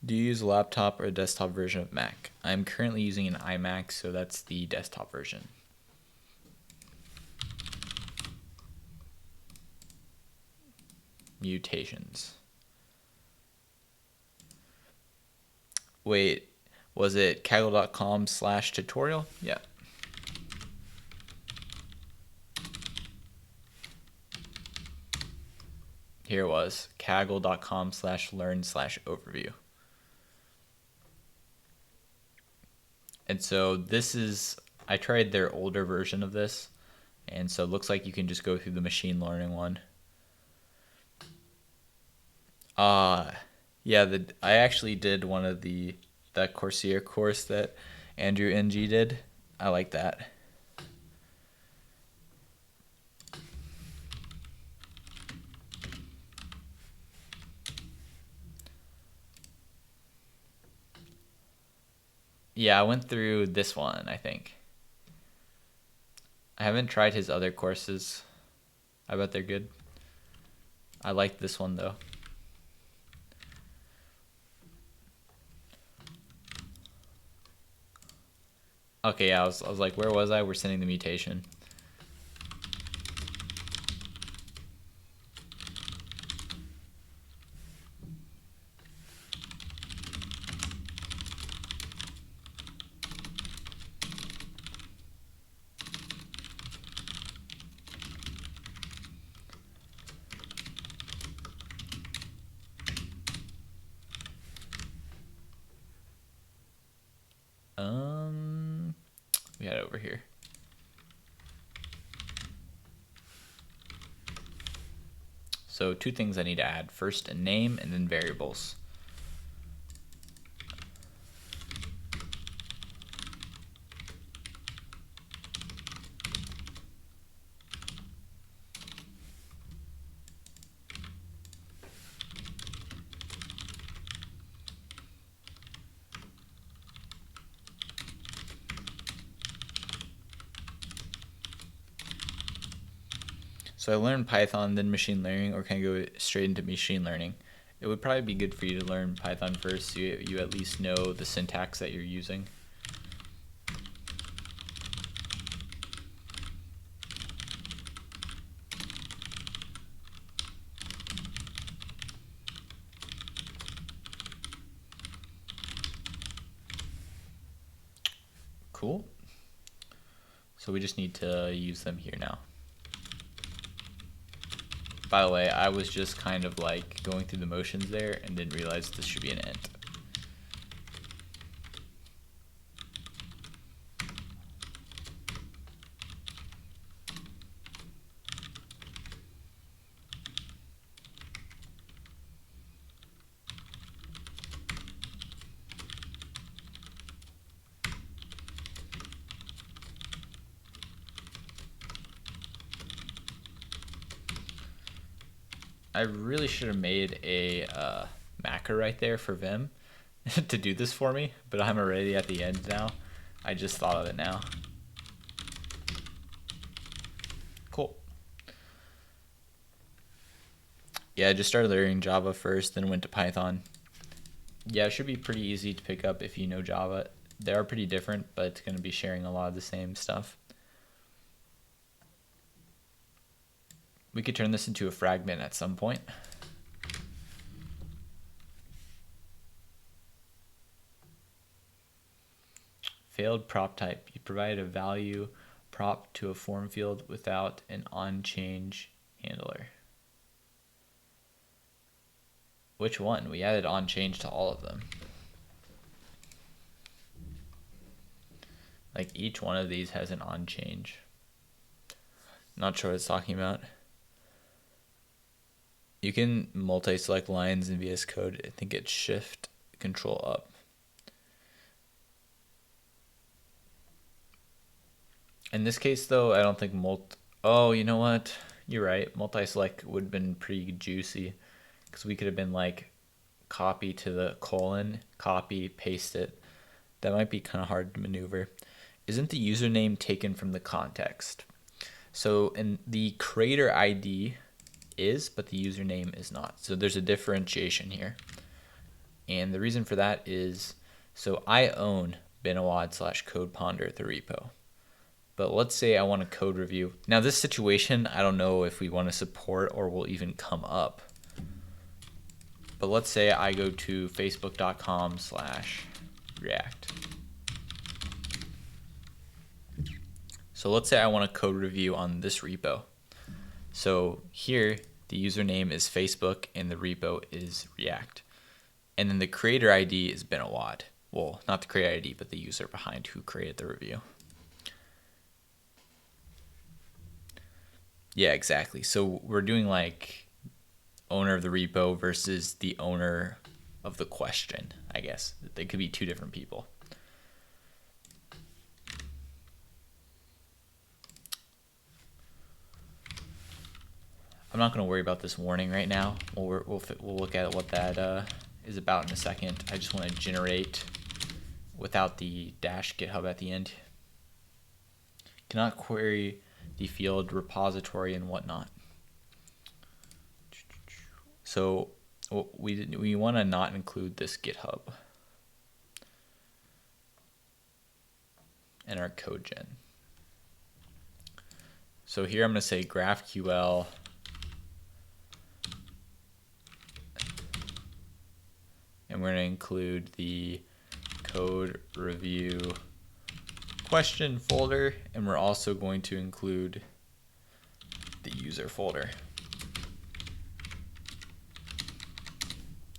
Do you use a laptop or a desktop version of Mac? I'm currently using an iMac, so that's the desktop version. Mutations. Wait, Was it kaggle.com/tutorial? Yeah. Here it was, kaggle.com/learn/overview. And so this is, I tried their older version of this, and so it looks like you can just go through the machine learning one. Yeah, I actually did one of that Coursera course that Andrew NG did. I like that. Yeah, I went through this one, I think. I haven't tried his other courses. I bet they're good. I like this one though. Okay, yeah, I was like, where was I? We're sending the mutation. We had it over here. So 2 things I need to add. First, a name, and then variables. So I learned Python, then machine learning, or can I go straight into machine learning? It would probably be good for you to learn Python first, so you at least know the syntax that you're using. Cool. So we just need to use them here now. By the way, I was just kind of like going through the motions there and didn't realize this should be an int. I really should have made a macro right there for Vim to do this for me, but I'm already at the end now. I just thought of it now. Cool. Yeah, I just started learning Java first, then went to Python. Yeah, it should be pretty easy to pick up if you know Java. They are pretty different, but it's going to be sharing a lot of the same stuff. We could turn this into a fragment at some point. Failed prop type. You provide a value prop to a form field without an onChange handler. Which one? We added onChange to all of them. Like each one of these has an onChange. Not sure what it's talking about. You can multi-select lines in VS Code. I think it's Shift Control up. In this case though, I don't think oh, you know what? You're right. Multi-select would have been pretty juicy because we could have been like copy to the colon, copy, paste it. That might be kind of hard to maneuver. Isn't the username taken from the context? So in the creator ID is, but the username is not. So there's a differentiation here. And the reason for that is, so I own binawad/codeponder, the repo. But let's say I want a code review. Now this situation, I don't know if we want to support or will even come up. But let's say I go to facebook.com/refactoring React. So let's say I want a code review on this repo. So here, the username is Facebook and the repo is React. And then the creator ID is Benawad. Well, not the creator ID, but the user behind who created the review. Yeah, exactly. So we're doing like owner of the repo versus the owner of the question, I guess. They could be two different people. I'm not going to worry about this warning right now. We'll look at what that is about in a second. I just want to generate without the dash GitHub at the end. Cannot query the field repository and whatnot. So we want to not include this GitHub in our code gen. So here I'm going to say GraphQL and we're going to include the code review question folder, and we're also going to include the user folder.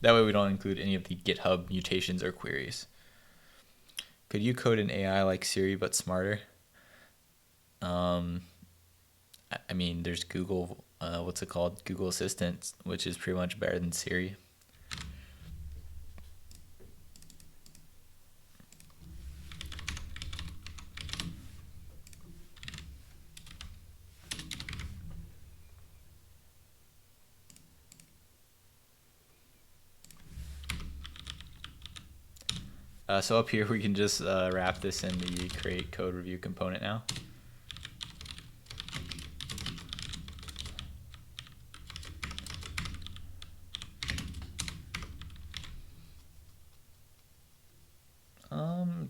That way we don't include any of the GitHub mutations or queries. Could you code an AI like Siri but smarter? I mean, there's Google, what's it called? Google Assistant, which is pretty much better than Siri. So up here we can just wrap this in the create code review component now.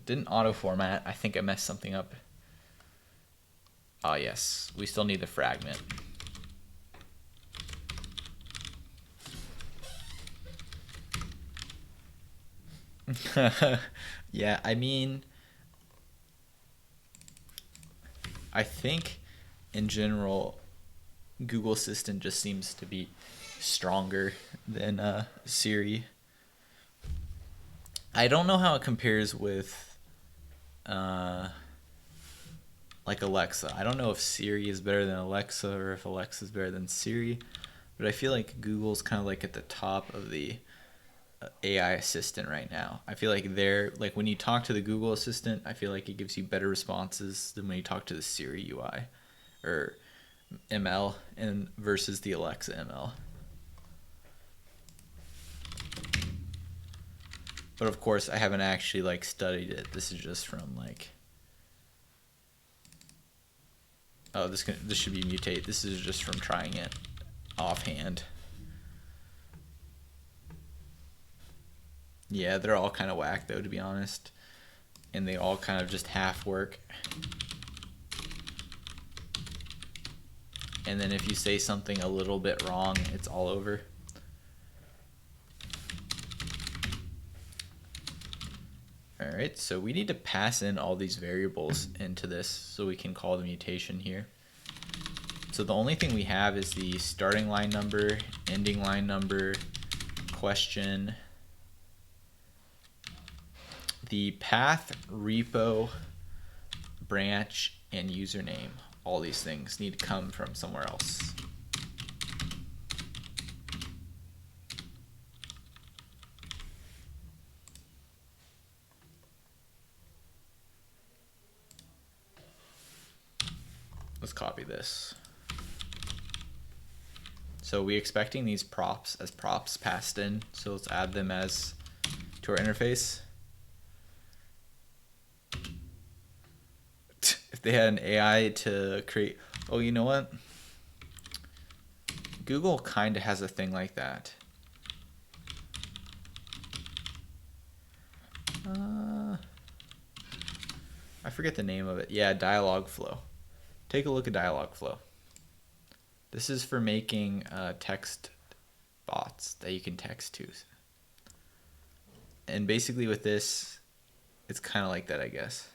Didn't auto format. I think I messed something up. Ah, yes, we still need the fragment. Yeah, I mean, I think in general, Google Assistant just seems to be stronger than Siri. I don't know how it compares with like Alexa. I don't know if Siri is better than Alexa or if Alexa is better than Siri, but I feel like Google's kind of like at the top of the AI assistant right now. I feel like they're like when you talk to the Google Assistant, I feel like it gives you better responses than when you talk to the Siri UI or ML and versus the Alexa ML. But of course, I haven't actually like studied it. This is just from like, oh, this should be mutate. This is just from trying it offhand. Yeah, they're all kind of whack though, to be honest, and they all kind of just half work. And then if you say something a little bit wrong, it's all over. All right, so we need to pass in all these variables into this so we can call the mutation here. So the only thing we have is the starting line number, ending line number, question, the path, repo, branch, and username. All these things need to come from somewhere else. Let's copy this. So we're expecting these props as props passed in. So let's add them as to our interface. If they had an AI to create, oh, you know what? Google kind of has a thing like that. I forget the name of it. Yeah, Dialogflow. Take a look at Dialogflow. This is for making text bots that you can text to. And basically with this, it's kind of like that, I guess.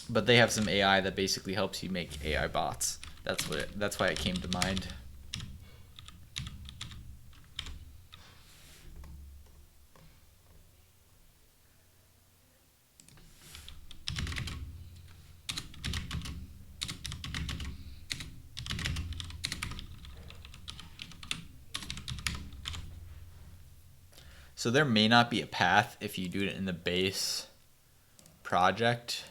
But they have some AI that basically helps you make AI bots. That's why it came to mind. So there may not be a path if you do it in the base project.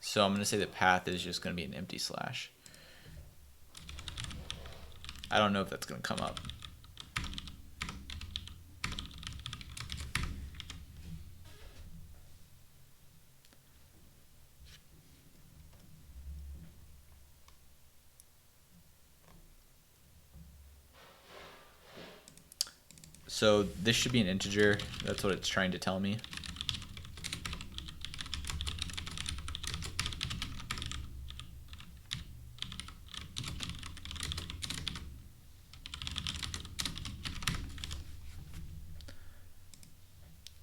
So I'm going to say the path is just going to be an empty slash. I don't know if that's going to come up. So this should be an integer. That's what it's trying to tell me.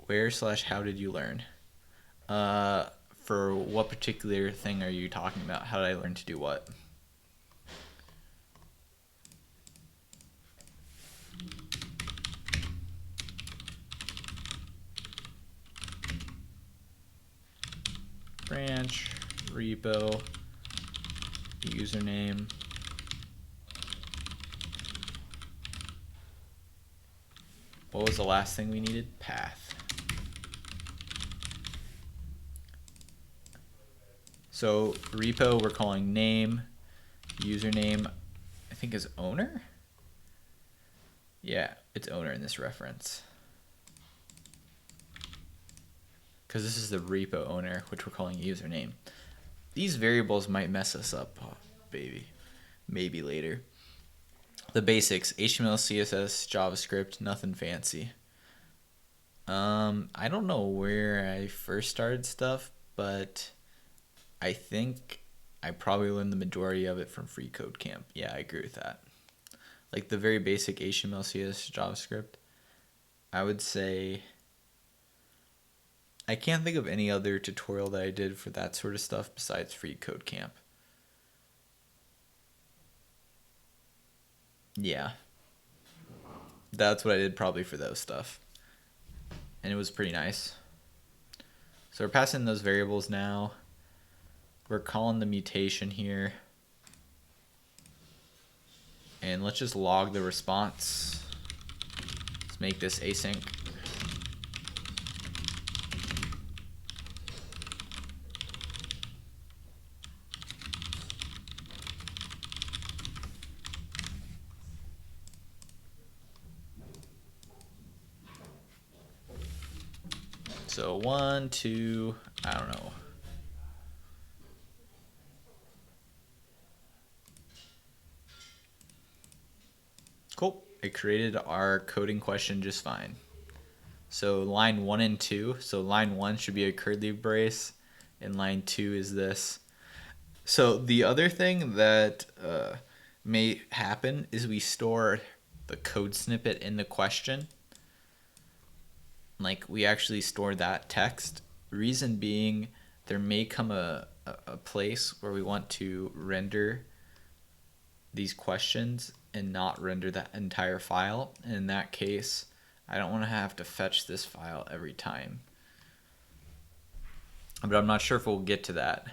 Where / how did you learn? For what particular thing are you talking about? How did I learn to do what? Branch, repo, username. What was the last thing we needed? Path. So repo we're calling name, username I think is owner? Yeah, it's owner in this reference. Because this is the repo owner, which we're calling username. These variables might mess us up, baby. Maybe later. The basics, HTML, CSS, JavaScript, nothing fancy. I don't know where I first started stuff, but I think I probably learned the majority of it from Free Code Camp. Yeah, I agree with that. Like the very basic HTML, CSS, JavaScript. I would say I can't think of any other tutorial that I did for that sort of stuff besides Free Code Camp. Yeah. That's what I did probably for those stuff. And it was pretty nice. So we're passing those variables now. We're calling the mutation here. And let's just log the response. Let's make this async. So 1, 2, I don't know. Cool. It created our coding question just fine. So line 1 and 2. So line 1 should be a curly brace, and line 2 is this. So the other thing that may happen is we store the code snippet in the question. Like we actually store that text. Reason being, there may come a place where we want to render these questions and not render that entire file. And in that case, I don't want to have to fetch this file every time. But I'm not sure if we'll get to that.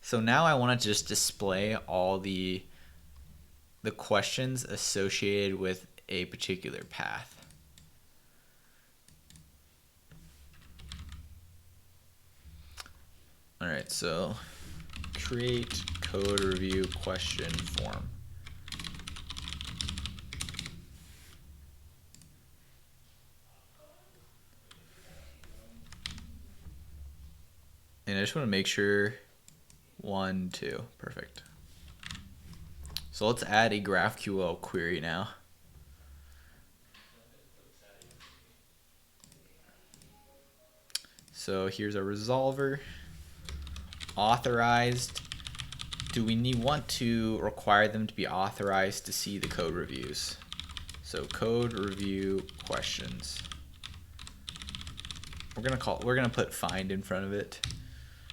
So now I want to just display all the questions associated with a particular path. All right, so create code review question form. And I just want to make sure 1, 2, perfect. So let's add a GraphQL query now. So here's our resolver. Authorized. Do we want to require them to be authorized to see the code reviews? So code review questions. We're gonna put find in front of it.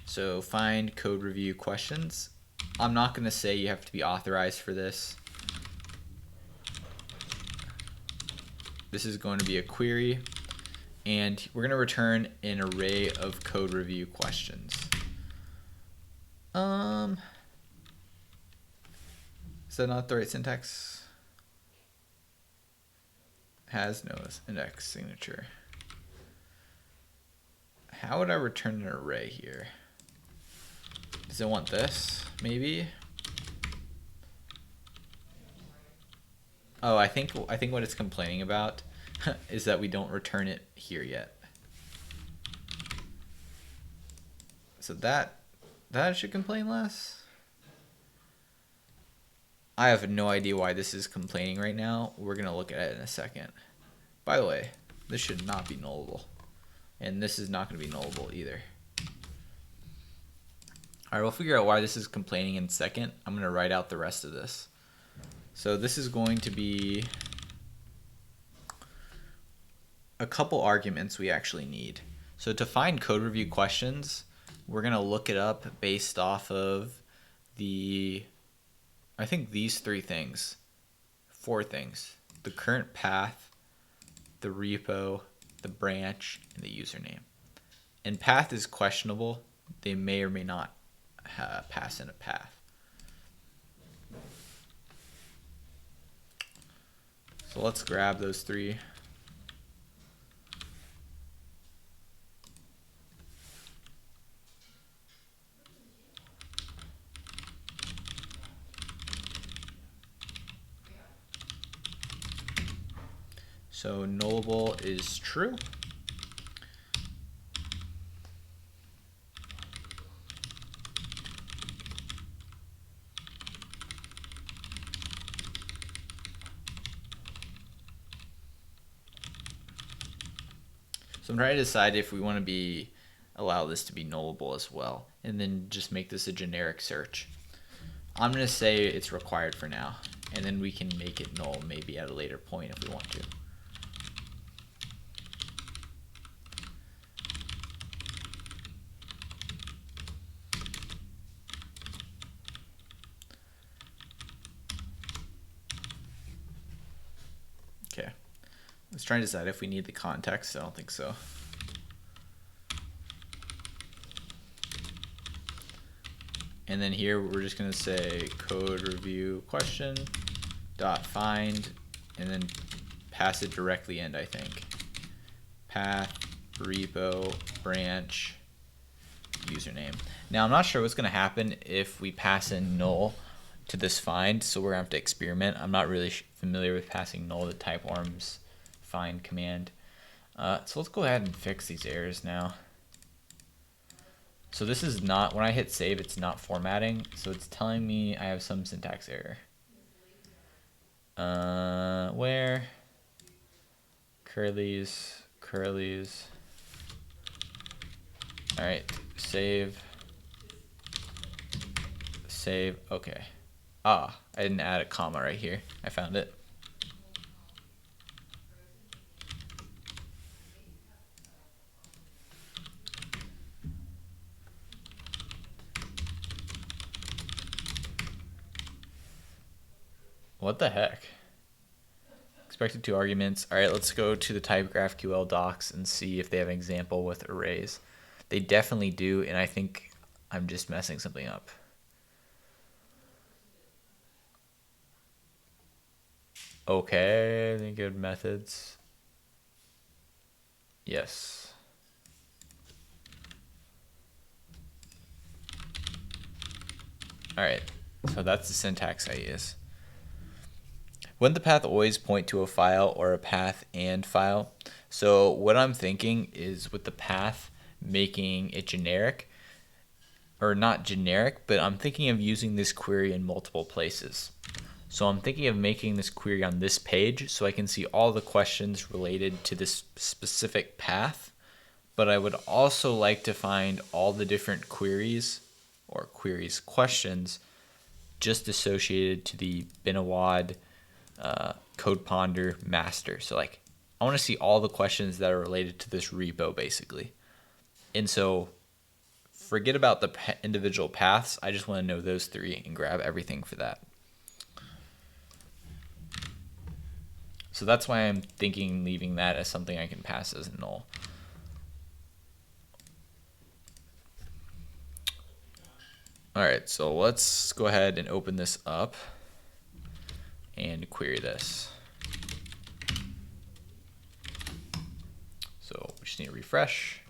So find code review questions. I'm not gonna say you have to be authorized for this. This is going to be a query, and we're gonna return an array of code review questions. Is that not the right syntax? Has no index signature. How would I return an array here? Does it want this, maybe? Oh, I think what it's complaining about is that we don't return it here yet. So that should complain less. I have no idea why this is complaining right now. We're gonna look at it in a second. By the way, this should not be nullable. And this is not gonna be nullable either. All right, we'll figure out why this is complaining in a second. I'm gonna write out the rest of this. So this is going to be a couple arguments we actually need. So to find code review questions, we're gonna look it up based off of I think these 4 things. The current path, the repo, the branch, and the username. And path is questionable. They may or may not pass in a path. So let's grab those 3. So nullable is true. So I'm trying to decide if we want to allow this to be nullable as well, and then just make this a generic search. I'm going to say it's required for now, and then we can make it null maybe at a later point if we want to. Okay, let's try and decide if we need the context. I don't think so. And then here we're just going to say code review question dot find, and then pass it directly in, I think. Path, repo, branch, username. Now I'm not sure what's going to happen if we pass in null to this find, so we're going to have to experiment. I'm not really familiar with passing null to typeorms find command. So let's go ahead and fix these errors now. So this is not, when I hit save, it's not formatting, so it's telling me I have some syntax error. Where? Curly's. All right, save. Okay. I didn't add a comma right here. I found it. What the heck? Expected 2 arguments. All right, let's go to the type GraphQL docs and see if they have an example with arrays. They definitely do, and I think I'm just messing something up. Okay, any good methods? Yes. All right, so that's the syntax I use. Wouldn't the path always point to a file or a path and file? So what I'm thinking is with the path making it generic, or not generic, but I'm thinking of using this query in multiple places. So I'm thinking of making this query on this page so I can see all the questions related to this specific path, but I would also like to find all the different queries or questions just associated to the Binawad code ponder, master. So like I want to see all the questions that are related to this repo basically. And so forget about the individual paths. I just want to know those three and grab everything for that. So that's why I'm thinking leaving that as something I can pass as null. All right, so let's go ahead and open this up and query this. So we just need to refresh.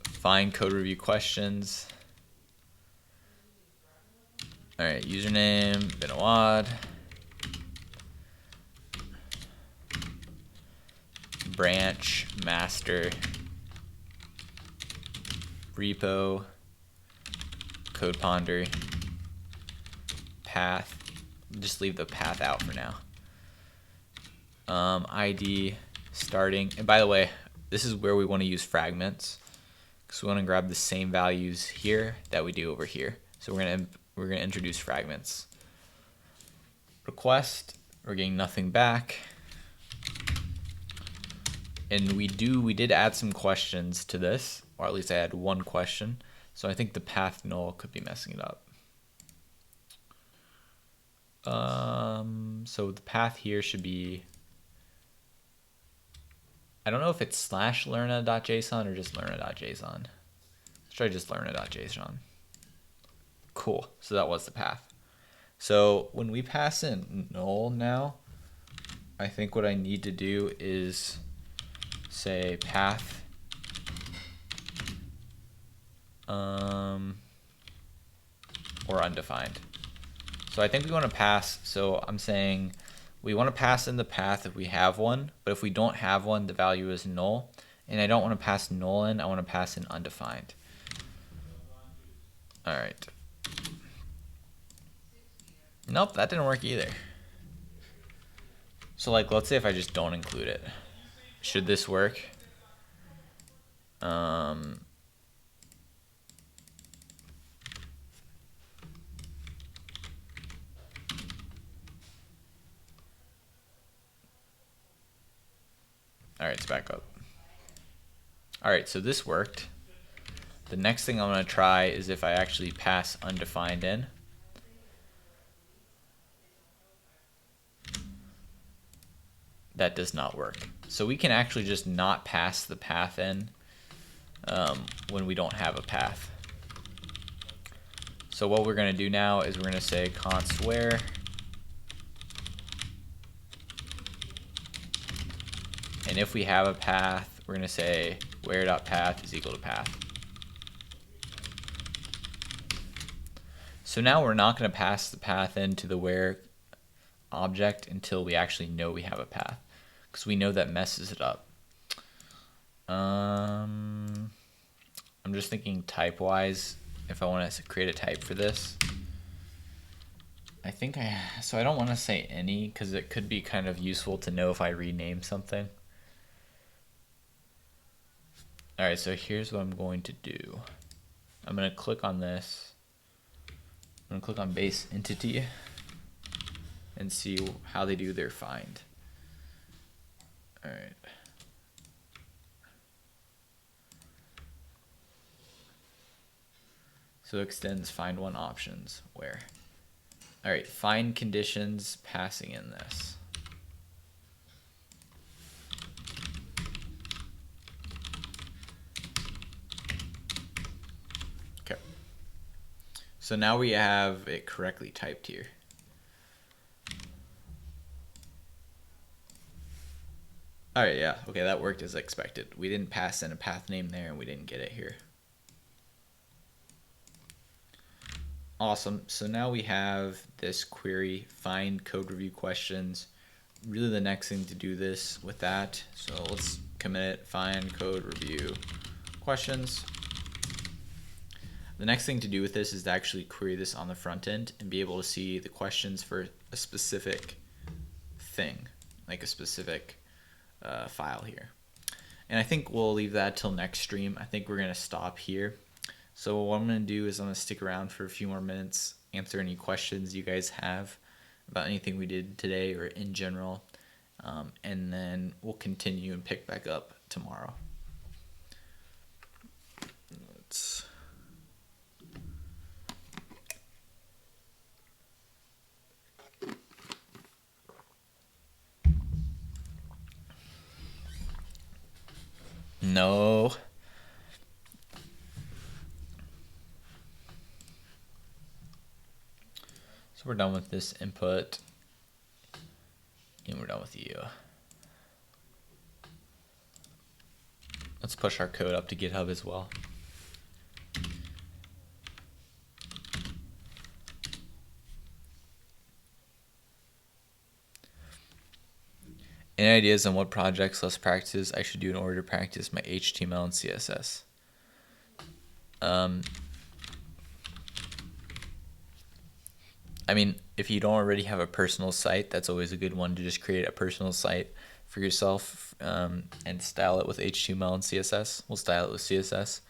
Find code review questions. All right, username, Benawad. Branch, master, repo, code ponder, path. Just leave the path out for now. ID, starting. And by the way, this is where we want to use fragments. So we want to grab the same values here that we do over here. So we're gonna introduce fragments. Request, we're getting nothing back. And we did add some questions to this, or at least I had one question. So I think the path null could be messing it up. So the path here should be, I don't know if it's /learna.json or just learna.json. Let's try just learna.json. Cool, so that was the path. So when we pass in null now, I think what I need to do is say path or undefined. So I think we want to pass, so I'm saying we want to pass in the path if we have one, but if we don't have one, the value is null. And I don't want to pass null in, I want to pass in undefined. All right. Nope, that didn't work either. So like, let's say if I just don't include it, should this work? All right, it's back up. All right, so this worked. The next thing I'm going to try is if I actually pass undefined in. That does not work. So we can actually just not pass the path in when we don't have a path. So what we're going to do now is we're going to say const where and if we have a path, we're going to say where.path is equal to path. So now we're not going to pass the path into the where object until we actually know we have a path, because we know that messes it up. I'm just thinking type wise, if I want to create a type for this. So I don't want to say any, because it could be kind of useful to know if I rename something. All right, so here's what I'm going to do. I'm going to click on this. I'm going to click on base entity and see how they do their find. All right. So extends find one options where. All right, find conditions passing in this. Okay. So now we have it correctly typed here. All right, yeah, okay, that worked as expected. We didn't pass in a path name there and we didn't get it here. Awesome, so now we have this query, find code review questions. Really the next thing to do this with that, so let's commit it, find code review questions. The next thing to do with this is to actually query this on the front end and be able to see the questions for a specific thing, like a specific file here. And I think we'll leave that till next stream. I think we're gonna stop here. So what I'm gonna do is I'm gonna stick around for a few more minutes, answer any questions you guys have, about anything we did today or in general, and then we'll continue and pick back up tomorrow. No. So we're done with this input, and we're done with you. Let's push our code up to GitHub as well. Any ideas on what projects, less practices I should do in order to practice my HTML and CSS? I mean, if you don't already have a personal site, that's always a good one to just create a personal site for yourself and style it with HTML and CSS. We'll style it with CSS.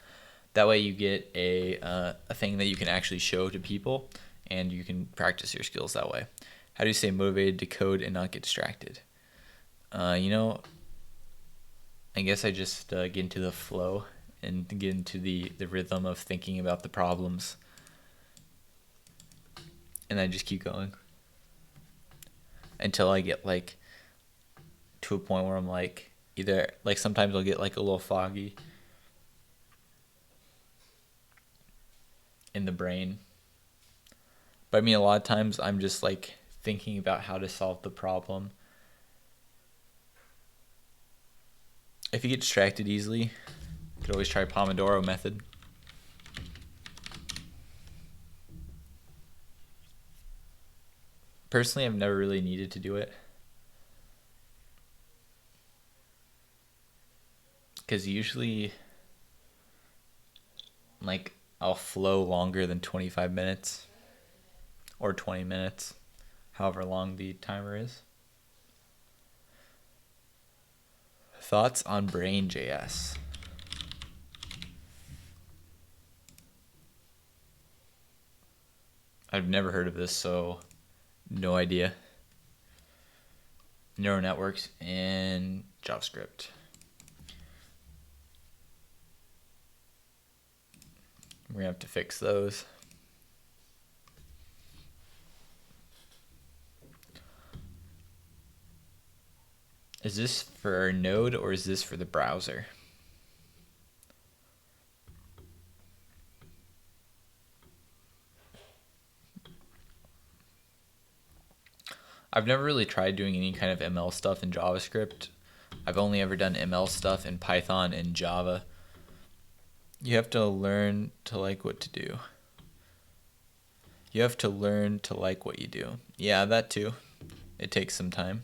That way you get a thing that you can actually show to people, and you can practice your skills that way. How do you stay motivated to code and not get distracted? I guess I just get into the flow and get into the rhythm of thinking about the problems. And I just keep going until I get like to a point where I'm like, either like sometimes I'll get like a little foggy in the brain. But I mean, a lot of times I'm just like thinking about how to solve the problem. If you get distracted easily, you could always try Pomodoro method. Personally, I've never really needed to do it, because usually like I'll flow longer than 25 minutes or 20 minutes, however long the timer is. Thoughts on Brain.js? I've never heard of this, so no idea. Neural networks and JavaScript. We're gonna have to fix those. Is this for our node or is this for the browser? I've never really tried doing any kind of ML stuff in JavaScript. I've only ever done ML stuff in Python and Java. You have to learn to like what to do. You have to learn to like what you do. Yeah, that too. It takes some time.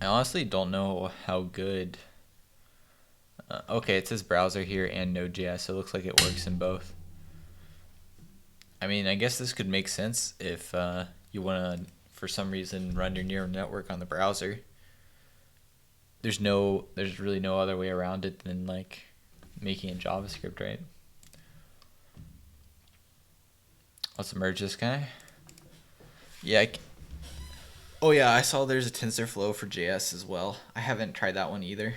I honestly don't know how good... okay, it says browser here and Node.js, so it looks like it works in both. I mean, I guess this could make sense if you want to, for some reason, run your neural network on the browser. There's really no other way around it than like making in JavaScript, right? Let's merge this guy. Yeah. Oh yeah, I saw there's a TensorFlow for JS as well. I haven't tried that one either.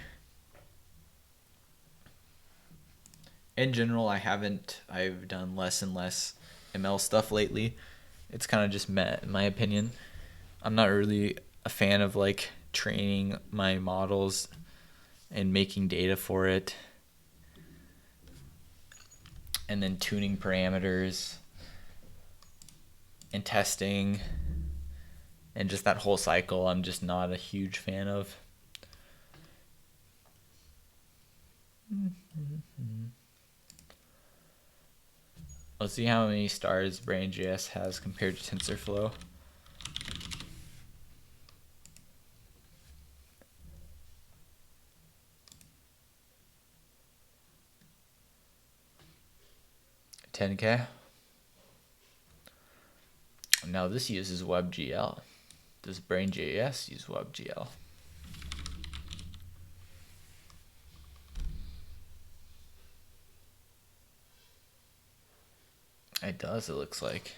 In general, I haven't. I've done less and less ML stuff lately. It's kind of just meh, in my opinion. I'm not really a fan of like training my models and making data for it and then tuning parameters and testing and just that whole cycle. I'm just not a huge fan of. Let's see how many stars Brain.js has compared to TensorFlow. $10K. Now this uses WebGL. Does Brain.js use WebGL? It does, it looks like.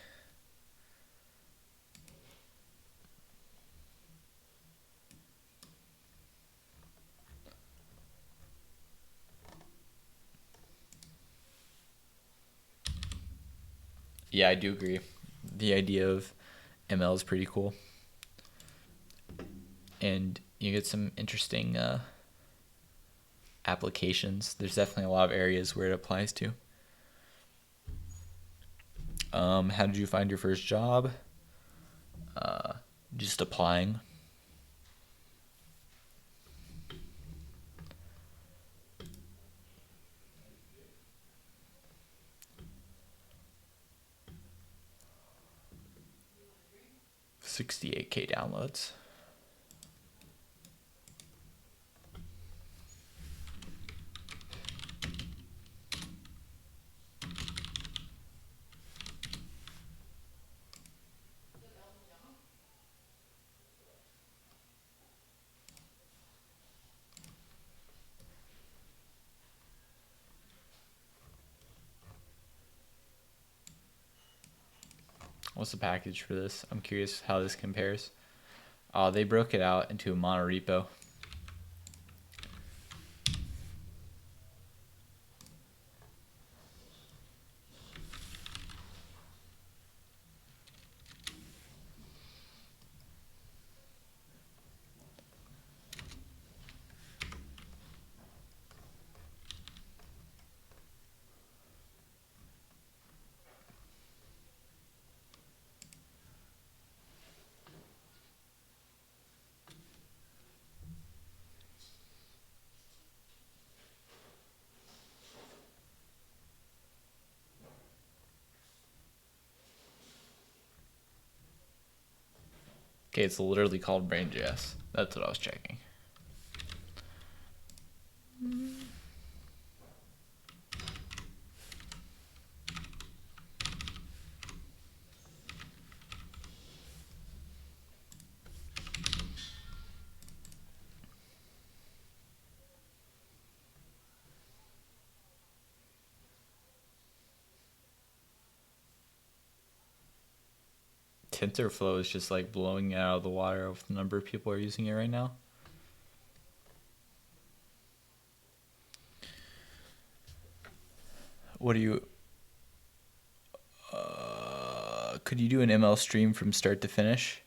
Yeah, I do agree. The idea of ML is pretty cool, and you get some interesting applications. There's definitely a lot of areas where it applies to. How did you find your first job? Just applying. $68K downloads. What's the package for this? I'm curious how this compares. Oh, they broke it out into a monorepo. Okay, it's literally called Brain.js. That's what I was checking. TensorFlow is just like blowing it out of the water with the number of people are using it right now. What do you... could you do an ML stream from start to finish?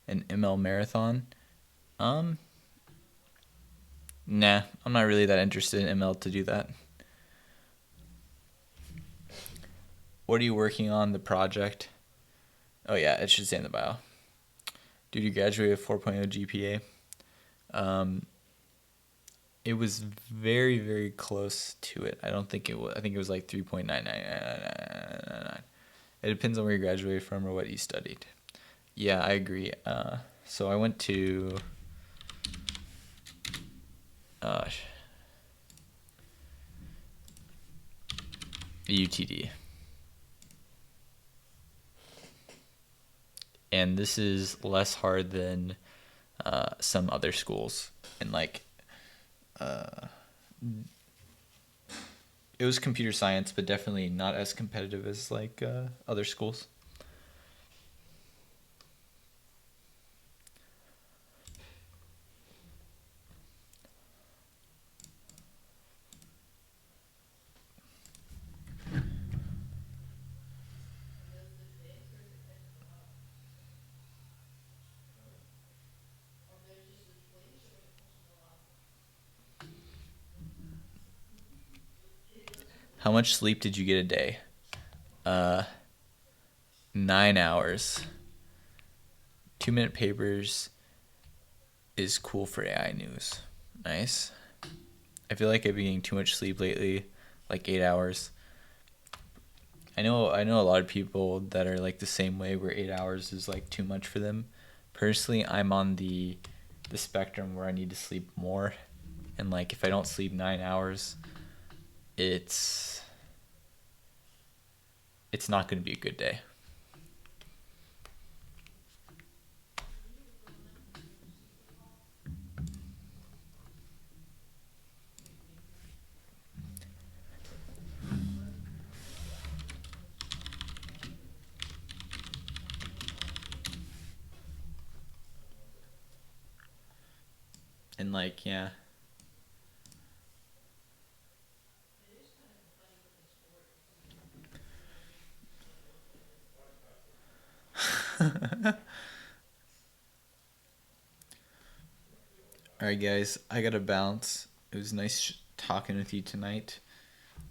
An ML marathon? Nah, I'm not really that interested in ML to do that. What are you working on, the project? Oh yeah, it should say in the bio. Dude, you graduated with 4.0 GPA. It was very, very close to it. I don't think it was. I think it was like 3.99999. It depends on where you graduated from or what you studied. Yeah, I agree. So I went to UTD. And this is less hard than some other schools. And like, it was computer science, but definitely not as competitive as like other schools. How much sleep did you get a day? 9 hours. 2-minute papers is cool for AI news. Nice. I feel like I've been getting too much sleep lately, like 8 hours. I know a lot of people that are like the same way, where 8 hours is like too much for them. Personally, I'm on the spectrum where I need to sleep more, and like if I don't sleep 9 hours, it's not going to be a good day. And like, yeah. Alright, guys, I gotta bounce. It was nice talking with you tonight,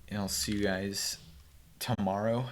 and I'll see you guys tomorrow.